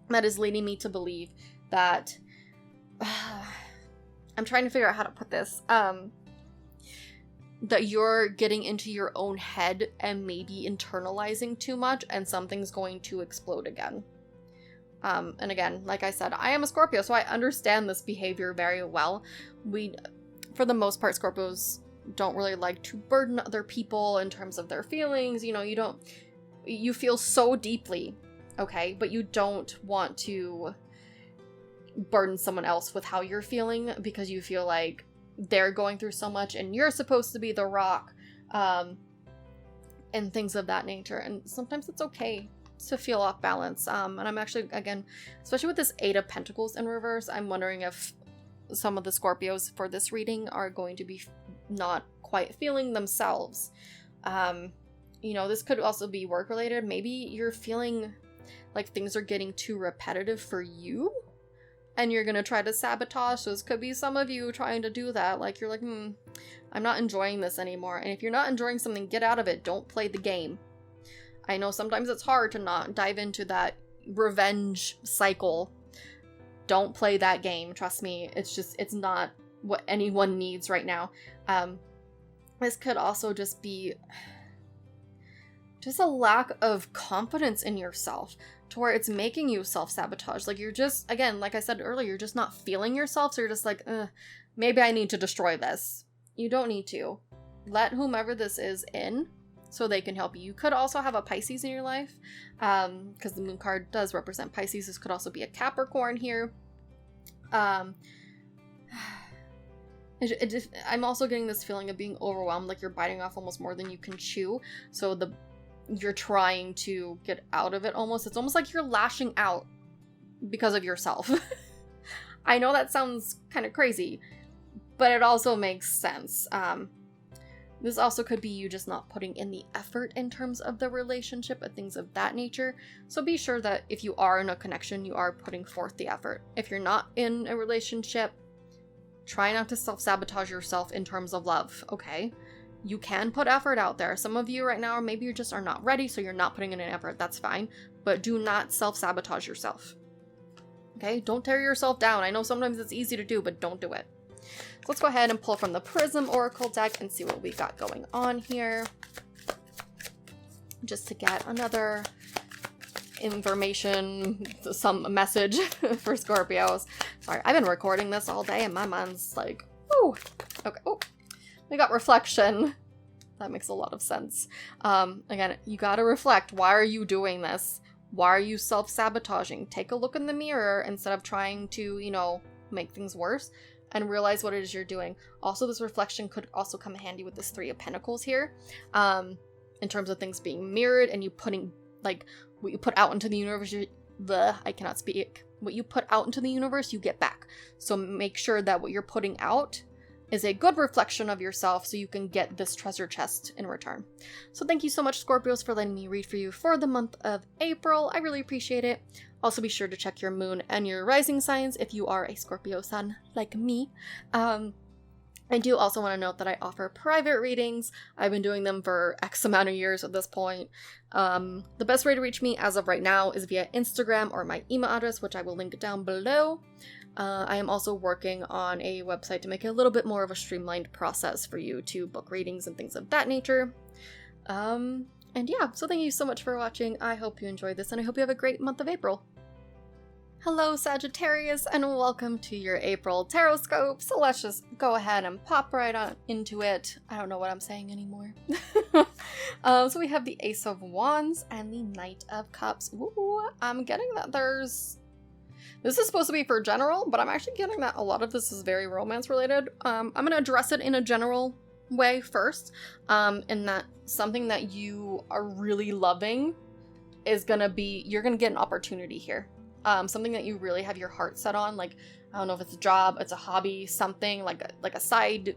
that is leading me to believe that I'm trying to figure out how to put this. That you're getting into your own head and maybe internalizing too much, and something's going to explode again. And again, like I said, I am a Scorpio, so I understand this behavior very well. For the most part, Scorpios don't really like to burden other people in terms of their feelings. You feel so deeply, okay, but you don't want to burden someone else with how you're feeling because you feel like they're going through so much and you're supposed to be the rock, and things of that nature. And sometimes it's okay to feel off balance. And I'm actually, again, especially with this 8 of Pentacles in reverse, I'm wondering if some of the Scorpios for this reading are going to be not quite feeling themselves. You know, this could also be work related. Maybe you're feeling like things are getting too repetitive for you and you're gonna try to sabotage. So this could be some of you trying to do that. Like you're like, I'm not enjoying this anymore. And if you're not enjoying something, get out of it. Don't play the game. I know sometimes it's hard to not dive into that revenge cycle. Don't play that game. Trust me. It's not what anyone needs right now. This could also just be a lack of confidence in yourself to where it's making you self-sabotage. Like you're just, again, like I said earlier, you're just not feeling yourself. So you're just like, maybe I need to destroy this. You don't need to. Let whomever this is in so they can help you. You could also have a Pisces in your life, because the moon card does represent Pisces. This could also be a Capricorn here. I'm also getting this feeling of being overwhelmed, like you're biting off almost more than you can chew. So you're trying to get out of it almost. It's almost like you're lashing out because of yourself. I know that sounds kind of crazy, but it also makes sense. This also could be you just not putting in the effort in terms of the relationship and things of that nature. So be sure that if you are in a connection, you are putting forth the effort. If you're not in a relationship, try not to self-sabotage yourself in terms of love, okay? You can put effort out there. Some of you right now, maybe you just are not ready, so you're not putting in an effort. That's fine. But do not self-sabotage yourself. Okay? Don't tear yourself down. I know sometimes it's easy to do, but don't do it. So let's go ahead and pull from the Prism Oracle deck and see what we got going on here. Just to get another information, some message for Scorpios. Sorry, I've been recording this all day and my mind's like, whoo. Okay, oh, we got reflection. That makes a lot of sense. Again, you gotta reflect. Why are you doing this? Why are you self-sabotaging? Take a look in the mirror instead of trying to, you know, make things worse, and realize what it is you're doing. Also, this reflection could also come in handy with this 3 of Pentacles here, in terms of things being mirrored and you putting, like, what you put out into the universe, I cannot speak. What you put out into the universe, you get back. So make sure that what you're putting out is a good reflection of yourself so you can get this treasure chest in return. So thank you so much, Scorpios, for letting me read for you for the month of April. I really appreciate it. Also be sure to check your moon and your rising signs if you are a Scorpio sun like me. I do also want to note that I offer private readings. I've been doing them for X amount of years at this point. The best way to reach me as of right now is via Instagram or my email address, which I will link down below. I am also working on a website to make it a little bit more of a streamlined process for you to book readings and things of that nature. And yeah, so thank you so much for watching. I hope you enjoyed this and I hope you have a great month of April. Hello Sagittarius and welcome to your April Tarotscopes. So let's just go ahead and pop right on into it. I don't know what I'm saying anymore. So we have the Ace of Wands and the Knight of Cups. Ooh, I'm getting that this is supposed to be for general, but I'm actually getting that a lot of this is very romance related. I'm going to address it in a general way first, in that something that you are really loving is going to be, you're going to get an opportunity here. Something that you really have your heart set on, like, I don't know if it's a job, it's a hobby, something like a side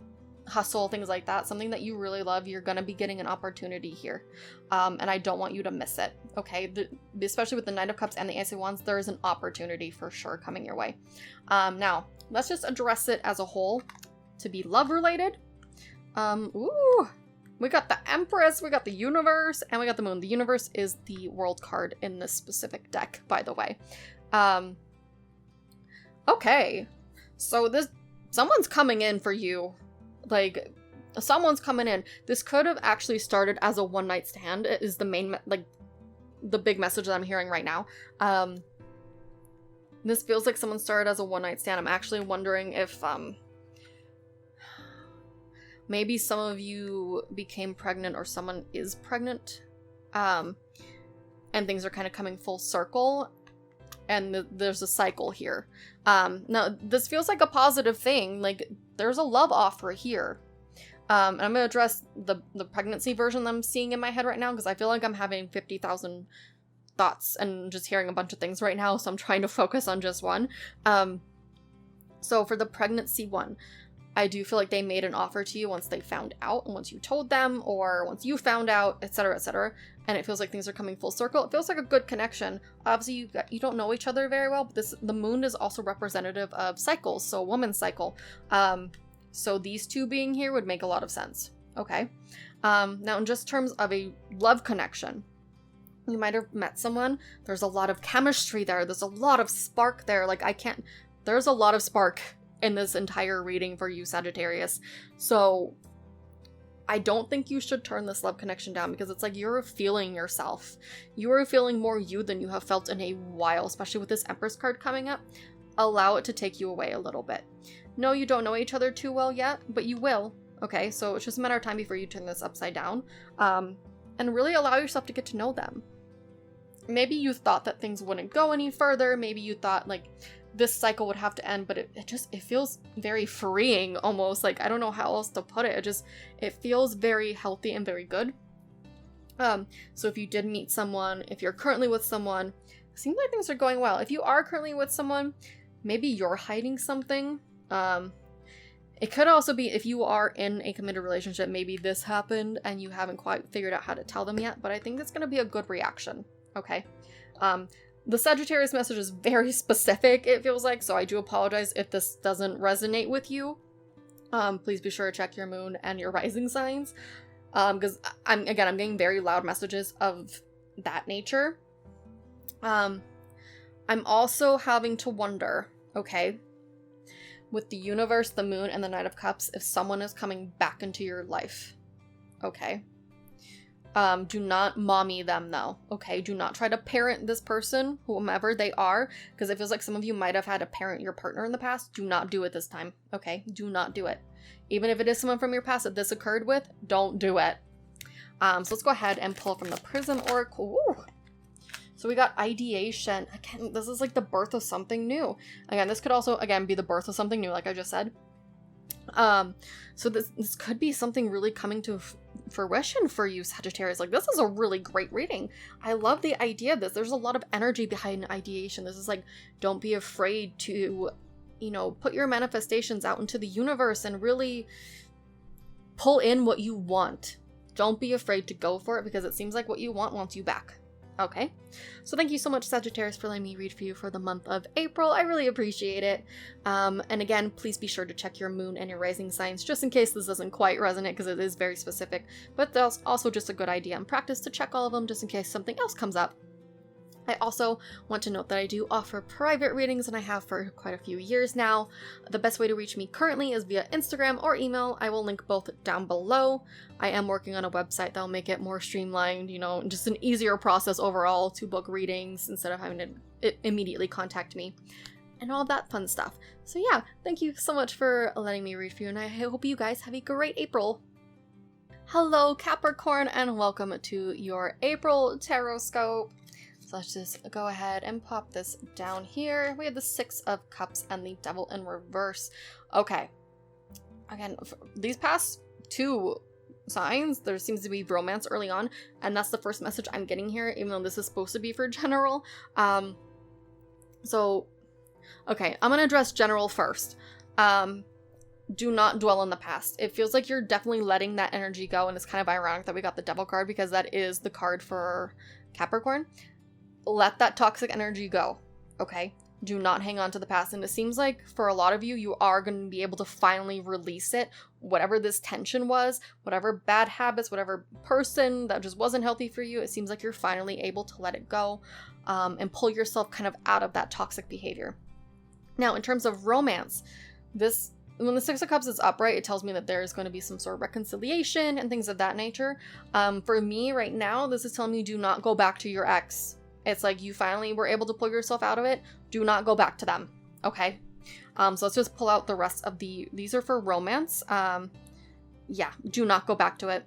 hustle, things like that, something that you really love, you're gonna be getting an opportunity here. And I don't want you to miss it, okay? Especially with the Knight of Cups and the Ace of Wands, there is an opportunity for sure coming your way. Now, let's just address it as a whole to be love related. Ooh, we got the Empress, we got the Universe, and we got the Moon. The Universe is the World card in this specific deck, by the way. Okay, so someone's coming in for you. Like, someone's coming in. This could have actually started as a one-night stand, is the main, like, the big message that I'm hearing right now. This feels like someone started as a one-night stand. I'm actually wondering if, maybe some of you became pregnant or someone is pregnant, and things are kind of coming full circle. and there's a cycle here. Now, this feels like a positive thing. Like, there's a love offer here. And I'm going to address the pregnancy version that I'm seeing in my head right now, because I feel like I'm having 50,000 thoughts and just hearing a bunch of things right now, so I'm trying to focus on just one. So for the pregnancy one, I do feel like they made an offer to you once they found out, and once you told them, or once you found out, etc., etc. And it feels like things are coming full circle. It feels like a good connection. Obviously, you don't know each other very well, but the moon is also representative of cycles, so a woman's cycle. So these two being here would make a lot of sense. Okay. Now, in just terms of a love connection, you might have met someone. There's a lot of chemistry there. There's a lot of spark there. Like, there's a lot of spark in this entire reading for you, Sagittarius. So I don't think you should turn this love connection down, because it's like you're feeling yourself. You are feeling more you than you have felt in a while, especially with this Empress card coming up. Allow it to take you away a little bit. No, you don't know each other too well yet, but you will. Okay, so it's just a matter of time before you turn this upside down. And really allow yourself to get to know them. Maybe you thought that things wouldn't go any further. Maybe you thought, like, this cycle would have to end, but it feels very freeing almost. Like, I don't know how else to put it. It feels very healthy and very good. So if you did meet someone, if you're currently with someone, it seems like things are going well. If you are currently with someone, maybe you're hiding something. It could also be if you are in a committed relationship, maybe this happened and you haven't quite figured out how to tell them yet, but I think it's going to be a good reaction. Okay. The Sagittarius message is very specific, it feels like, so I do apologize if this doesn't resonate with you. Please be sure to check your moon and your rising signs, because I'm getting very loud messages of that nature. I'm also having to wonder, okay, with the universe, the moon, and the Knight of Cups, if someone is coming back into your life. Okay. Do not mommy them though, okay? Do not try to parent this person, whomever they are, because it feels like some of you might have had to parent your partner in the past. Do not do it this time, okay? Do not do it. Even if it is someone from your past that this occurred with, don't do it. So let's go ahead and pull from the Prism Oracle. Ooh. So we got ideation. Again, this is like the birth of something new. Again, this could also, again, be the birth of something new, like I just said. So this could be something really coming to fruition for you, Sagittarius. Like, this is a really great reading. I love the idea of this. There's a lot of energy behind ideation. This is like, don't be afraid to, put your manifestations out into the universe and really pull in what you want. Don't be afraid to go for it, because it seems like what you want wants you back. Okay, so thank you so much, Sagittarius, for letting me read for you for the month of April. I really appreciate it. And again, please be sure to check your moon and your rising signs, just in case this doesn't quite resonate, because it is very specific. But that's also just a good idea in practice to check all of them, just in case something else comes up. I also want to note that I do offer private readings, and I have for quite a few years now. The best way to reach me currently is via Instagram or email. I will link both down below. I am working on a website that'll make it more streamlined, just an easier process overall to book readings instead of having to immediately contact me and all that fun stuff. So yeah, thank you so much for letting me read for you, and I hope you guys have a great April. Hello, Capricorn, and welcome to your April Tarotscope. So let's just go ahead and pop this down here. We have the Six of Cups and the Devil in reverse. Okay. Again, these past two signs, there seems to be romance early on, and that's the first message I'm getting here, even though this is supposed to be for general. So, okay, I'm gonna address general first. Do not dwell on the past. It feels like you're definitely letting that energy go, and it's kind of ironic that we got the Devil card, because that is the card for Capricorn. Let that toxic energy go, okay? Do not hang on to the past. And it seems like for a lot of you, you are going to be able to finally release it. Whatever this tension was, whatever bad habits, whatever person that just wasn't healthy for you, it seems like you're finally able to let it go and pull yourself kind of out of that toxic behavior. Now, in terms of romance, when the Six of Cups is upright, it tells me that there is going to be some sort of reconciliation and things of that nature. For me right now, this is telling me do not go back to your ex. It's like you finally were able to pull yourself out of it. Do not go back to them, okay? So let's just pull out the rest of these are for romance. Yeah, do not go back to it.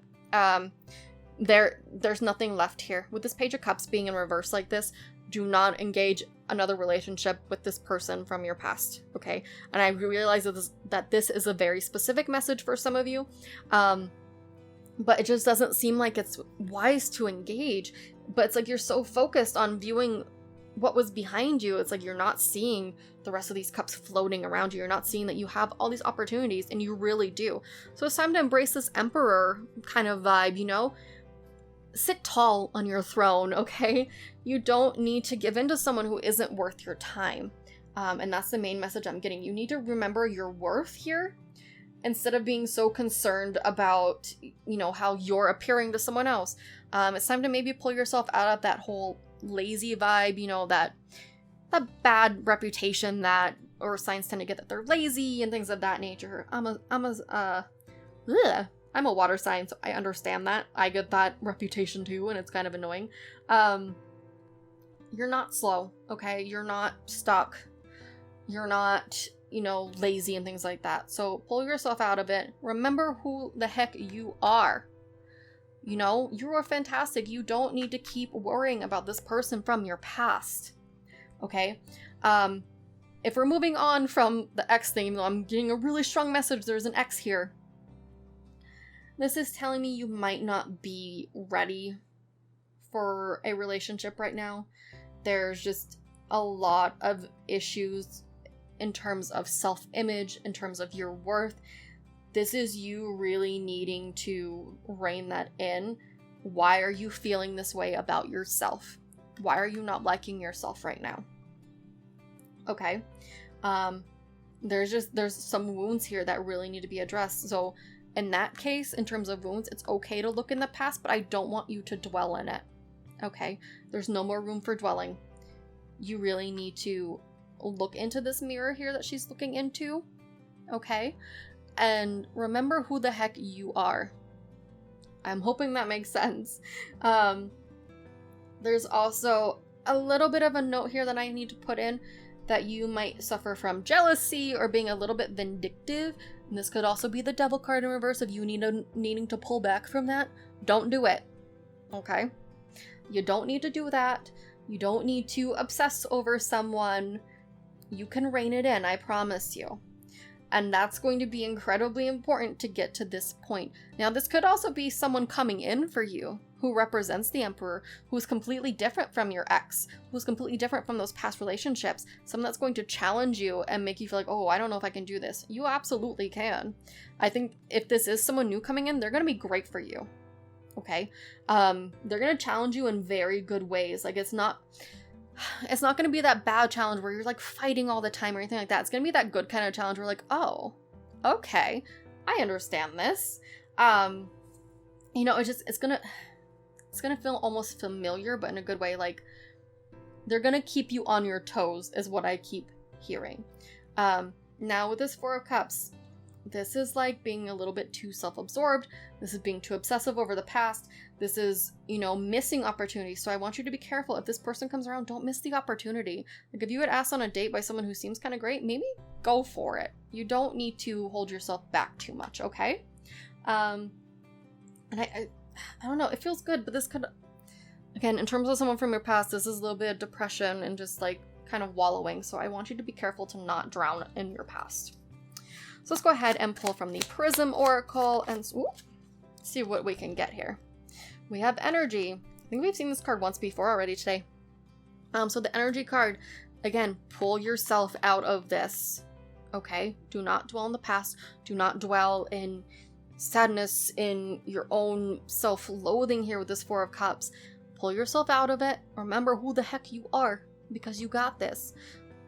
There's nothing left here. With this Page of Cups being in reverse like this, do not engage another relationship with this person from your past, okay? And I realize that this is a very specific message for some of you, but it just doesn't seem like it's wise to engage. But it's like you're so focused on viewing what was behind you. It's like you're not seeing the rest of these cups floating around you. You're not seeing that you have all these opportunities, and you really do. So it's time to embrace this emperor kind of vibe, you know? Sit tall on your throne, okay? You don't need to give in to someone who isn't worth your time. And that's the main message I'm getting. You need to remember your worth here instead of being so concerned about, you know, how you're appearing to someone else. It's time to maybe pull yourself out of that whole lazy vibe, you know, that bad reputation that or signs tend to get, that they're lazy and things of that nature. I'm a water sign, so I understand that. I get that reputation too, and it's kind of annoying. You're not slow, okay? You're not stuck. You're not, you know, lazy and things like that. So pull yourself out of it. Remember who the heck you are. You know, you are fantastic. You don't need to keep worrying about this person from your past, okay? If we're moving on from the X thing, even though I'm getting a really strong message, there's an X here. This is telling me you might not be ready for a relationship right now. There's just a lot of issues in terms of self-image, in terms of your worth. This is you really needing to rein that in. Why are you feeling this way about yourself? Why are you not liking yourself right now? Okay. There's some wounds here that really need to be addressed. So in that case, in terms of wounds, it's okay to look in the past, but I don't want you to dwell in it. Okay? There's no more room for dwelling. You really need to look into this mirror here that she's looking into. Okay? And remember who the heck you are. I'm hoping that makes sense. There's also a little bit of a note here that I need to put in, that you might suffer from jealousy or being a little bit vindictive. And this could also be the devil card in reverse of you needing to pull back from that. Don't do it. Okay? You don't need to do that. You don't need to obsess over someone. You can rein it in, I promise you. And that's going to be incredibly important to get to this point. Now, this could also be someone coming in for you who represents the Emperor, who's completely different from your ex, who's completely different from those past relationships. Someone that's going to challenge you and make you feel like, oh, I don't know if I can do this. You absolutely can. I think if this is someone new coming in, they're going to be great for you. Okay? They're going to challenge you in very good ways. Like, it's not going to be that bad challenge where you're like fighting all the time or anything like that. It's going to be that good kind of challenge where like, oh, okay, I understand this. You know, it's going to feel almost familiar, but in a good way. Like, they're going to keep you on your toes is what I keep hearing. Now with this Four of Cups, this is like being a little bit too self-absorbed. This is being too obsessive over the past. This is, you know, missing opportunities. So I want you to be careful. If this person comes around, don't miss the opportunity. Like, if you get asked on a date by someone who seems kind of great, maybe go for it. You don't need to hold yourself back too much, okay? And I don't know, it feels good, but this could, again, in terms of someone from your past, this is a little bit of depression and just like kind of wallowing. So I want you to be careful to not drown in your past. So let's go ahead and pull from the Prism Oracle and see what we can get here. We have energy. I think we've seen this card once before already today. So the energy card, again, pull yourself out of this. Okay? Do not dwell in the past. Do not dwell in sadness, in your own self-loathing here with this Four of Cups. Pull yourself out of it. Remember who the heck you are, because you got this.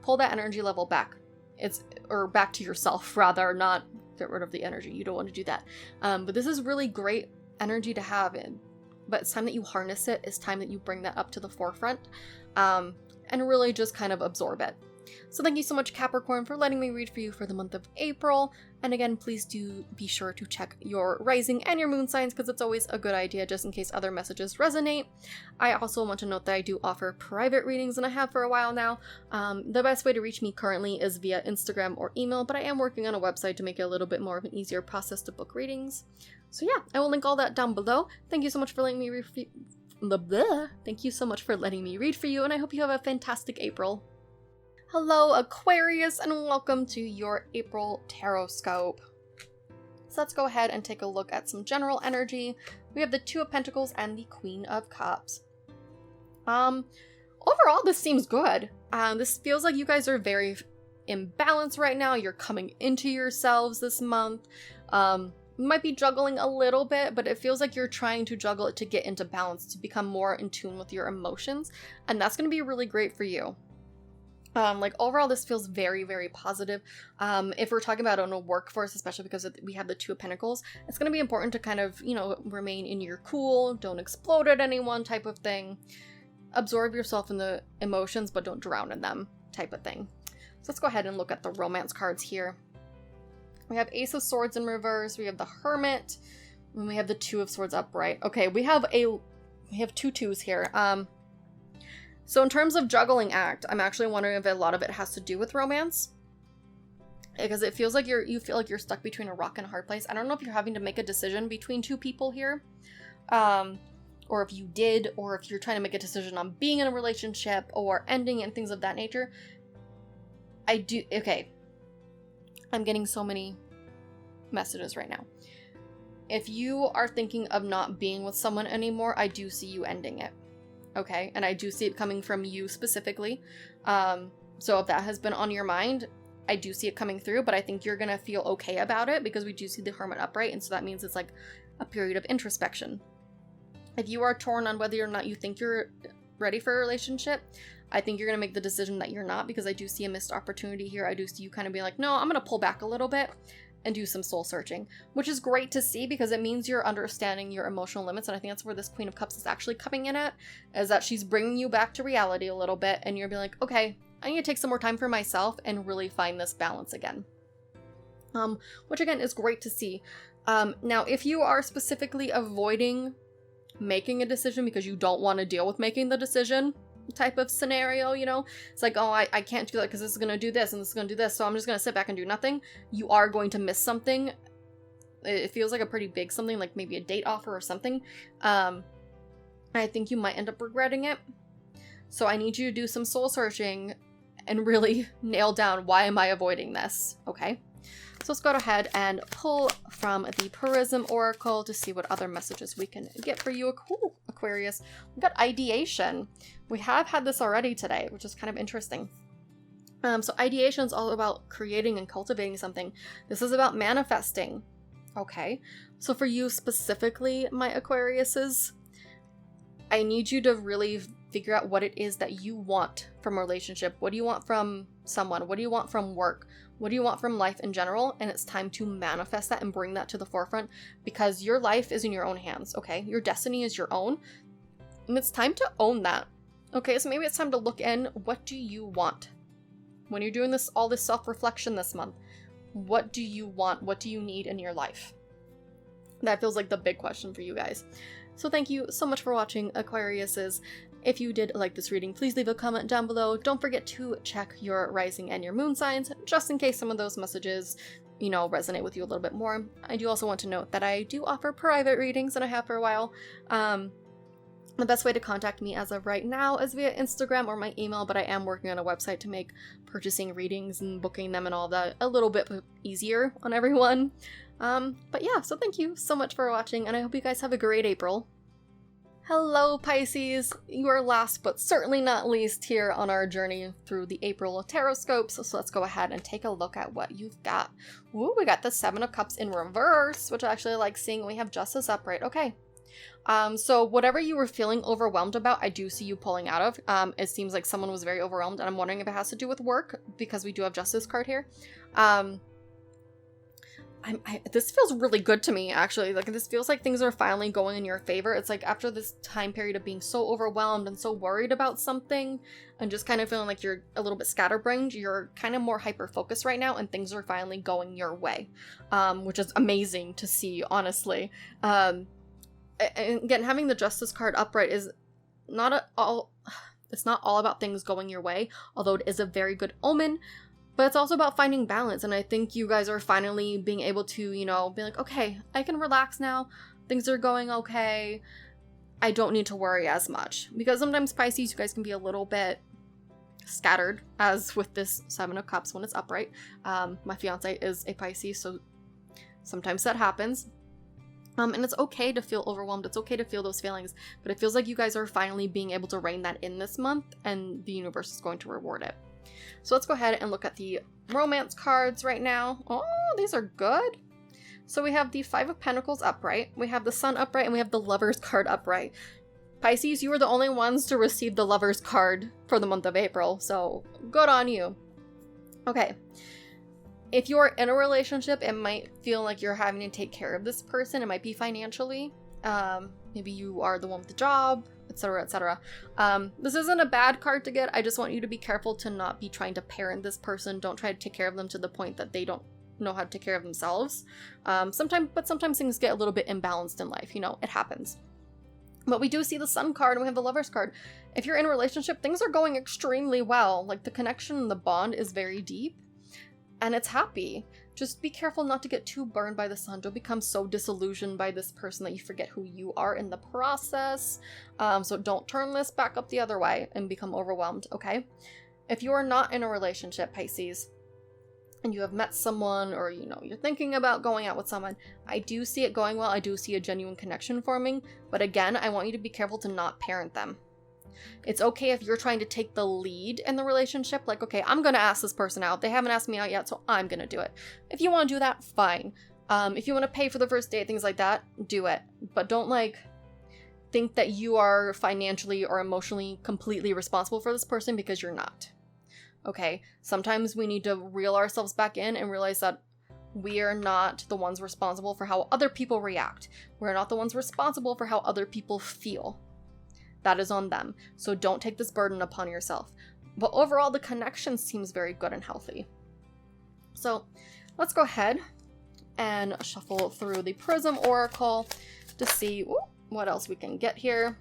Pull that energy level back. Or back to yourself, rather, not get rid of the energy. You don't want to do that. But this is really great energy to have in. But it's time that you harness it. It's time that you bring that up to the forefront and really just kind of absorb it. So thank you so much, Capricorn, for letting me read for you for the month of April. And again, please do be sure to check your rising and your moon signs, because it's always a good idea just in case other messages resonate. I also want to note that I do offer private readings, and I have for a while now. The best way to reach me currently is via Instagram or email, but I am working on a website to make it a little bit more of an easier process to book readings. So yeah, I will link all that down below. Thank you so much for letting me Blah, blah. Thank you so much for letting me read for you, and I hope you have a fantastic April. Hello, Aquarius, and welcome to your April Tarotscope. So let's go ahead and take a look at some general energy. We have the Two of Pentacles and the Queen of Cups. Overall, this seems good. This feels like you guys are very in balance right now. You're coming into yourselves this month. You might be juggling a little bit, but it feels like you're trying to juggle it to get into balance, to become more in tune with your emotions, and that's going to be really great for you. Like overall, this feels very, very positive. If we're talking about on a workforce, especially because we have the Two of Pentacles, it's going to be important to kind of, remain in your cool, don't explode at anyone type of thing. Absorb yourself in the emotions, but don't drown in them type of thing. So let's go ahead and look at the romance cards here. We have Ace of Swords in reverse, we have the Hermit, and we have the Two of Swords upright. Okay, we have two twos here. So in terms of juggling act, I'm actually wondering if a lot of it has to do with romance. Because it feels like you feel like you're stuck between a rock and a hard place. I don't know if you're having to make a decision between two people here. Or if you did, or if you're trying to make a decision on being in a relationship or ending and things of that nature. Okay. I'm getting so many messages right now. If you are thinking of not being with someone anymore, I do see you ending it. Okay, and I do see it coming from you specifically. So if that has been on your mind, I do see it coming through, but I think you're gonna feel okay about it because we do see the Hermit upright, and so that means it's like a period of introspection. If you are torn on whether or not you think you're ready for a relationship, I think you're gonna make the decision that you're not, because I do see a missed opportunity here. I do see you kind of being like, no, I'm gonna pull back a little bit and do some soul searching, which is great to see because it means you're understanding your emotional limits. And I think that's where this Queen of Cups is actually coming in at, is that she's bringing you back to reality a little bit, and you're being like, okay, I need to take some more time for myself and really find this balance again. Which again is great to see. Now, if you are specifically avoiding making a decision because you don't want to deal with making the decision type of scenario, it's like, oh, I can't do that because this is going to do this and this is going to do this, so I'm just going to sit back and do nothing. You are going to miss something. It feels like a pretty big something, like maybe a date offer or something. I think you might end up regretting it. So I need you to do some soul searching and really nail down, why am I avoiding this? Okay. So let's go ahead and pull from the Prism Oracle to see what other messages we can get for you. Cool, Aquarius. We've got ideation. We have had this already today, which is kind of interesting. So ideation is all about creating and cultivating something. This is about manifesting. Okay. So for you specifically, my Aquariuses, I need you to really figure out what it is that you want from a relationship. What do you want from someone? What do you want from work? What do you want from life in general? And it's time to manifest that and bring that to the forefront, because your life is in your own hands, okay? Your destiny is your own, and it's time to own that. Okay, so maybe it's time to look in. What do you want? When you're doing all this self-reflection this month, what do you want? What do you need in your life? That feels like the big question for you guys. So thank you so much for watching, Aquariuses. If you did like this reading, please leave a comment down below. Don't forget to check your rising and your moon signs, just in case some of those messages, resonate with you a little bit more. I do also want to note that I do offer private readings, and I have for a while. The best way to contact me as of right now is via Instagram or my email, but I am working on a website to make purchasing readings and booking them and all that a little bit easier on everyone. But yeah, so thank you so much for watching, and I hope you guys have a great April. Hello, Pisces! You are last but certainly not least here on our journey through the April Tarotscopes, so let's go ahead and take a look at what you've got. Ooh, we got the Seven of Cups in reverse, which I actually like seeing. We have Justice upright. Okay. So whatever you were feeling overwhelmed about, I do see you pulling out of. It seems like someone was very overwhelmed, and I'm wondering if it has to do with work, because we do have Justice card here. This feels really good to me, actually. Like, this feels like things are finally going in your favor. It's like after this time period of being so overwhelmed and so worried about something and just kind of feeling like you're a little bit scatterbrained, you're kind of more hyper-focused right now, and things are finally going your way, which is amazing to see, honestly. And again, having the Justice card upright is it's not all about things going your way, although it is a very good omen. But it's also about finding balance, and I think you guys are finally being able to, be like, okay, I can relax now, things are going okay, I don't need to worry as much. Because sometimes Pisces, you guys can be a little bit scattered, as with this Seven of Cups when it's upright. My fiance is a Pisces, so sometimes that happens. And it's okay to feel overwhelmed. It's okay to feel those feelings, but it feels like you guys are finally being able to rein that in this month, and the universe is going to reward it. So let's go ahead and look at the romance cards right now. Oh, these are good. So we have the Five of Pentacles upright, we have the Sun upright, and we have the Lovers card upright. Pisces, you were the only ones to receive the Lovers card for the month of April, so good on you. Okay. If you are in a relationship, it might feel like you're having to take care of this person. It might be financially. Maybe you are the one with the job, etc., etc. This isn't a bad card to get. I just want you to be careful to not be trying to parent this person. Don't try to take care of them to the point that they don't know how to take care of themselves. Sometimes things get a little bit imbalanced in life. You know, it happens. But we do see the Sun card and we have the Lovers card. If you're in a relationship, things are going extremely well. Like, the connection and the bond is very deep. And it's happy. Just be careful not to get too burned by the Sun. Don't become so disillusioned by this person that you forget who you are in the process. So don't turn this back up the other way and become overwhelmed, okay? If you are not in a relationship, Pisces, and you have met someone, or you're thinking about going out with someone, I do see it going well. I do see a genuine connection forming. But again, I want you to be careful to not parent them. It's okay if you're trying to take the lead in the relationship, like, okay, I'm gonna ask this person out. They haven't asked me out yet, so I'm gonna do it. If you want to do that, fine. If you want to pay for the first date, things like that, do it. But don't think that you are financially or emotionally completely responsible for this person, because you're not. Okay? Sometimes we need to reel ourselves back in and realize that we are not the ones responsible for how other people react. We're not the ones responsible for how other people feel. That is on them. So don't take this burden upon yourself. But overall, the connection seems very good and healthy. So let's go ahead and shuffle through the Prism Oracle to see what else we can get here.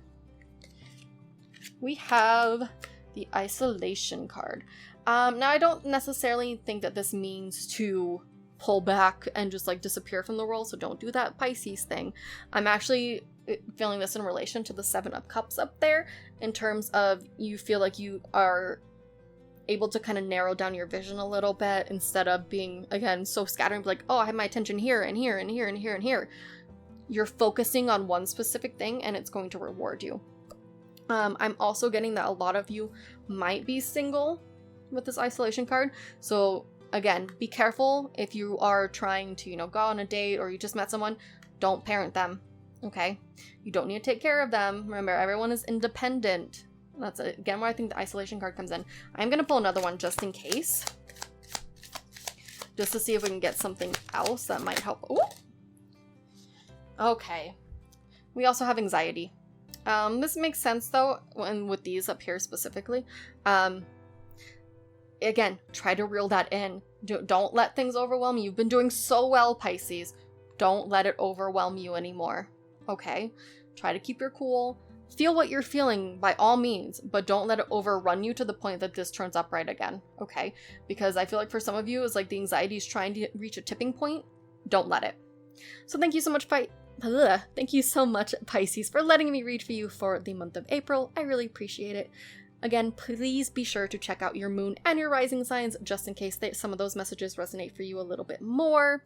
We have the Isolation card. Now, I don't necessarily think that this means to pull back and just disappear from the world, so don't do that Pisces thing. I'm actually feeling this in relation to the Seven of Cups up there, in terms of you feel like you are able to kind of narrow down your vision a little bit, instead of being, again, so scattered, like, oh, I have my attention here and here and here and here and here. You're focusing on one specific thing, and it's going to reward you. I'm also getting that a lot of you might be single with this Isolation card, so again, be careful if you are trying to, go on a date, or you just met someone. Don't parent them, okay? You don't need to take care of them. Remember, everyone is independent. That's, again, where I think the Isolation card comes in. I'm going to pull another one just in case. Just to see if we can get something else that might help. Ooh. Okay. We also have Anxiety. This makes sense, though, and with these up here specifically. Again, try to reel that in. Don't let things overwhelm you. You've been doing so well, Pisces. Don't let it overwhelm you anymore, okay? Try to keep your cool. Feel what you're feeling by all means, but don't let it overrun you to the point that this turns upright again, okay? Because I feel like for some of you, it's like the anxiety is trying to reach a tipping point. Don't let it. So thank you so much, Pisces, for letting me read for you for the month of April. I really appreciate it. Again, please be sure to check out your moon and your rising signs, just in case some of those messages resonate for you a little bit more.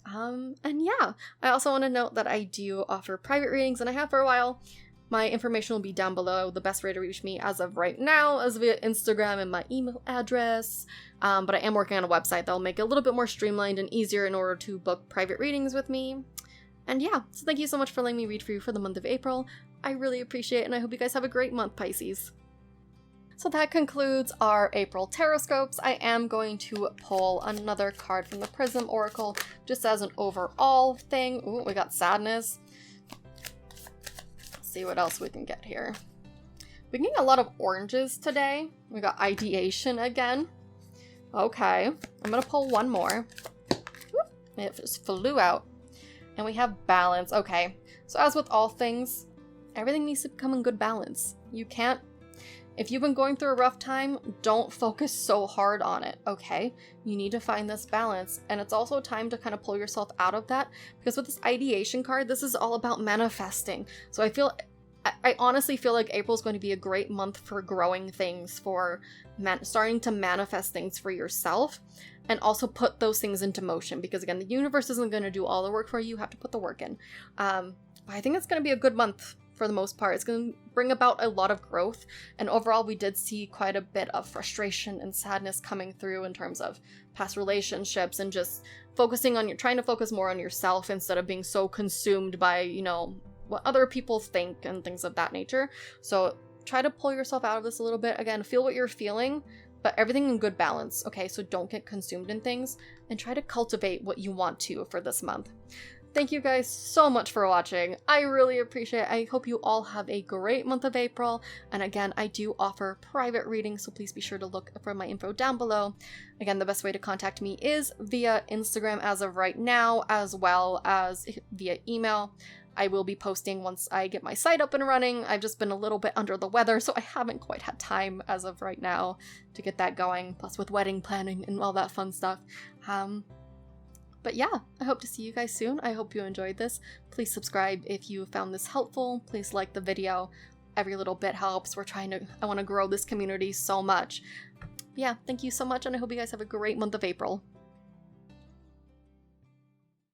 And yeah, I also want to note that I do offer private readings, and I have for a while. My information will be down below. The best way to reach me as of right now is via Instagram and my email address. But I am working on a website that will make it a little bit more streamlined and easier in order to book private readings with me. And yeah, so thank you so much for letting me read for you for the month of April. I really appreciate it, and I hope you guys have a great month, Pisces. So that concludes our April Tarotscopes. I am going to pull another card from the Prism Oracle, just as an overall thing. Ooh, we got Sadness. Let's see what else we can get here. We're getting a lot of oranges today. We got Ideation again. Okay, I'm gonna pull one more. Whoop, it just flew out. And we have Balance. Okay, so as with all things, everything needs to become in good balance. You can't, if you've been going through a rough time, don't focus so hard on it, okay? You need to find this balance, and it's also time to kind of pull yourself out of that, because with this Ideation card, this is all about manifesting. So I feel I honestly feel like April is going to be a great month for growing things, for starting to manifest things for yourself, and also put those things into motion, because again, the universe isn't going to do all the work for you. You have to put the work in. But I think it's going to be a good month for the most part. It's going to bring about a lot of growth, and overall we did see quite a bit of frustration and sadness coming through in terms of past relationships, and just trying to focus more on yourself instead of being so consumed by, you know, what other people think and things of that nature. So try to pull yourself out of this a little bit. Again, feel what you're feeling, but everything in good balance, okay? So don't get consumed in things, and try to cultivate what you want to for this month. Thank you guys so much for watching. I really appreciate it. I hope you all have a great month of April. And again, I do offer private readings, so please be sure to look for my info down below. Again, the best way to contact me is via Instagram as of right now, as well as via email. I will be posting once I get my site up and running. I've just been a little bit under the weather, so I haven't quite had time as of right now to get that going, plus with wedding planning and all that fun stuff. But yeah, I hope to see you guys soon. I hope you enjoyed this. Please subscribe if you found this helpful. Please like the video. Every little bit helps. I want to grow this community so much. But yeah, thank you so much, and I hope you guys have a great month of April.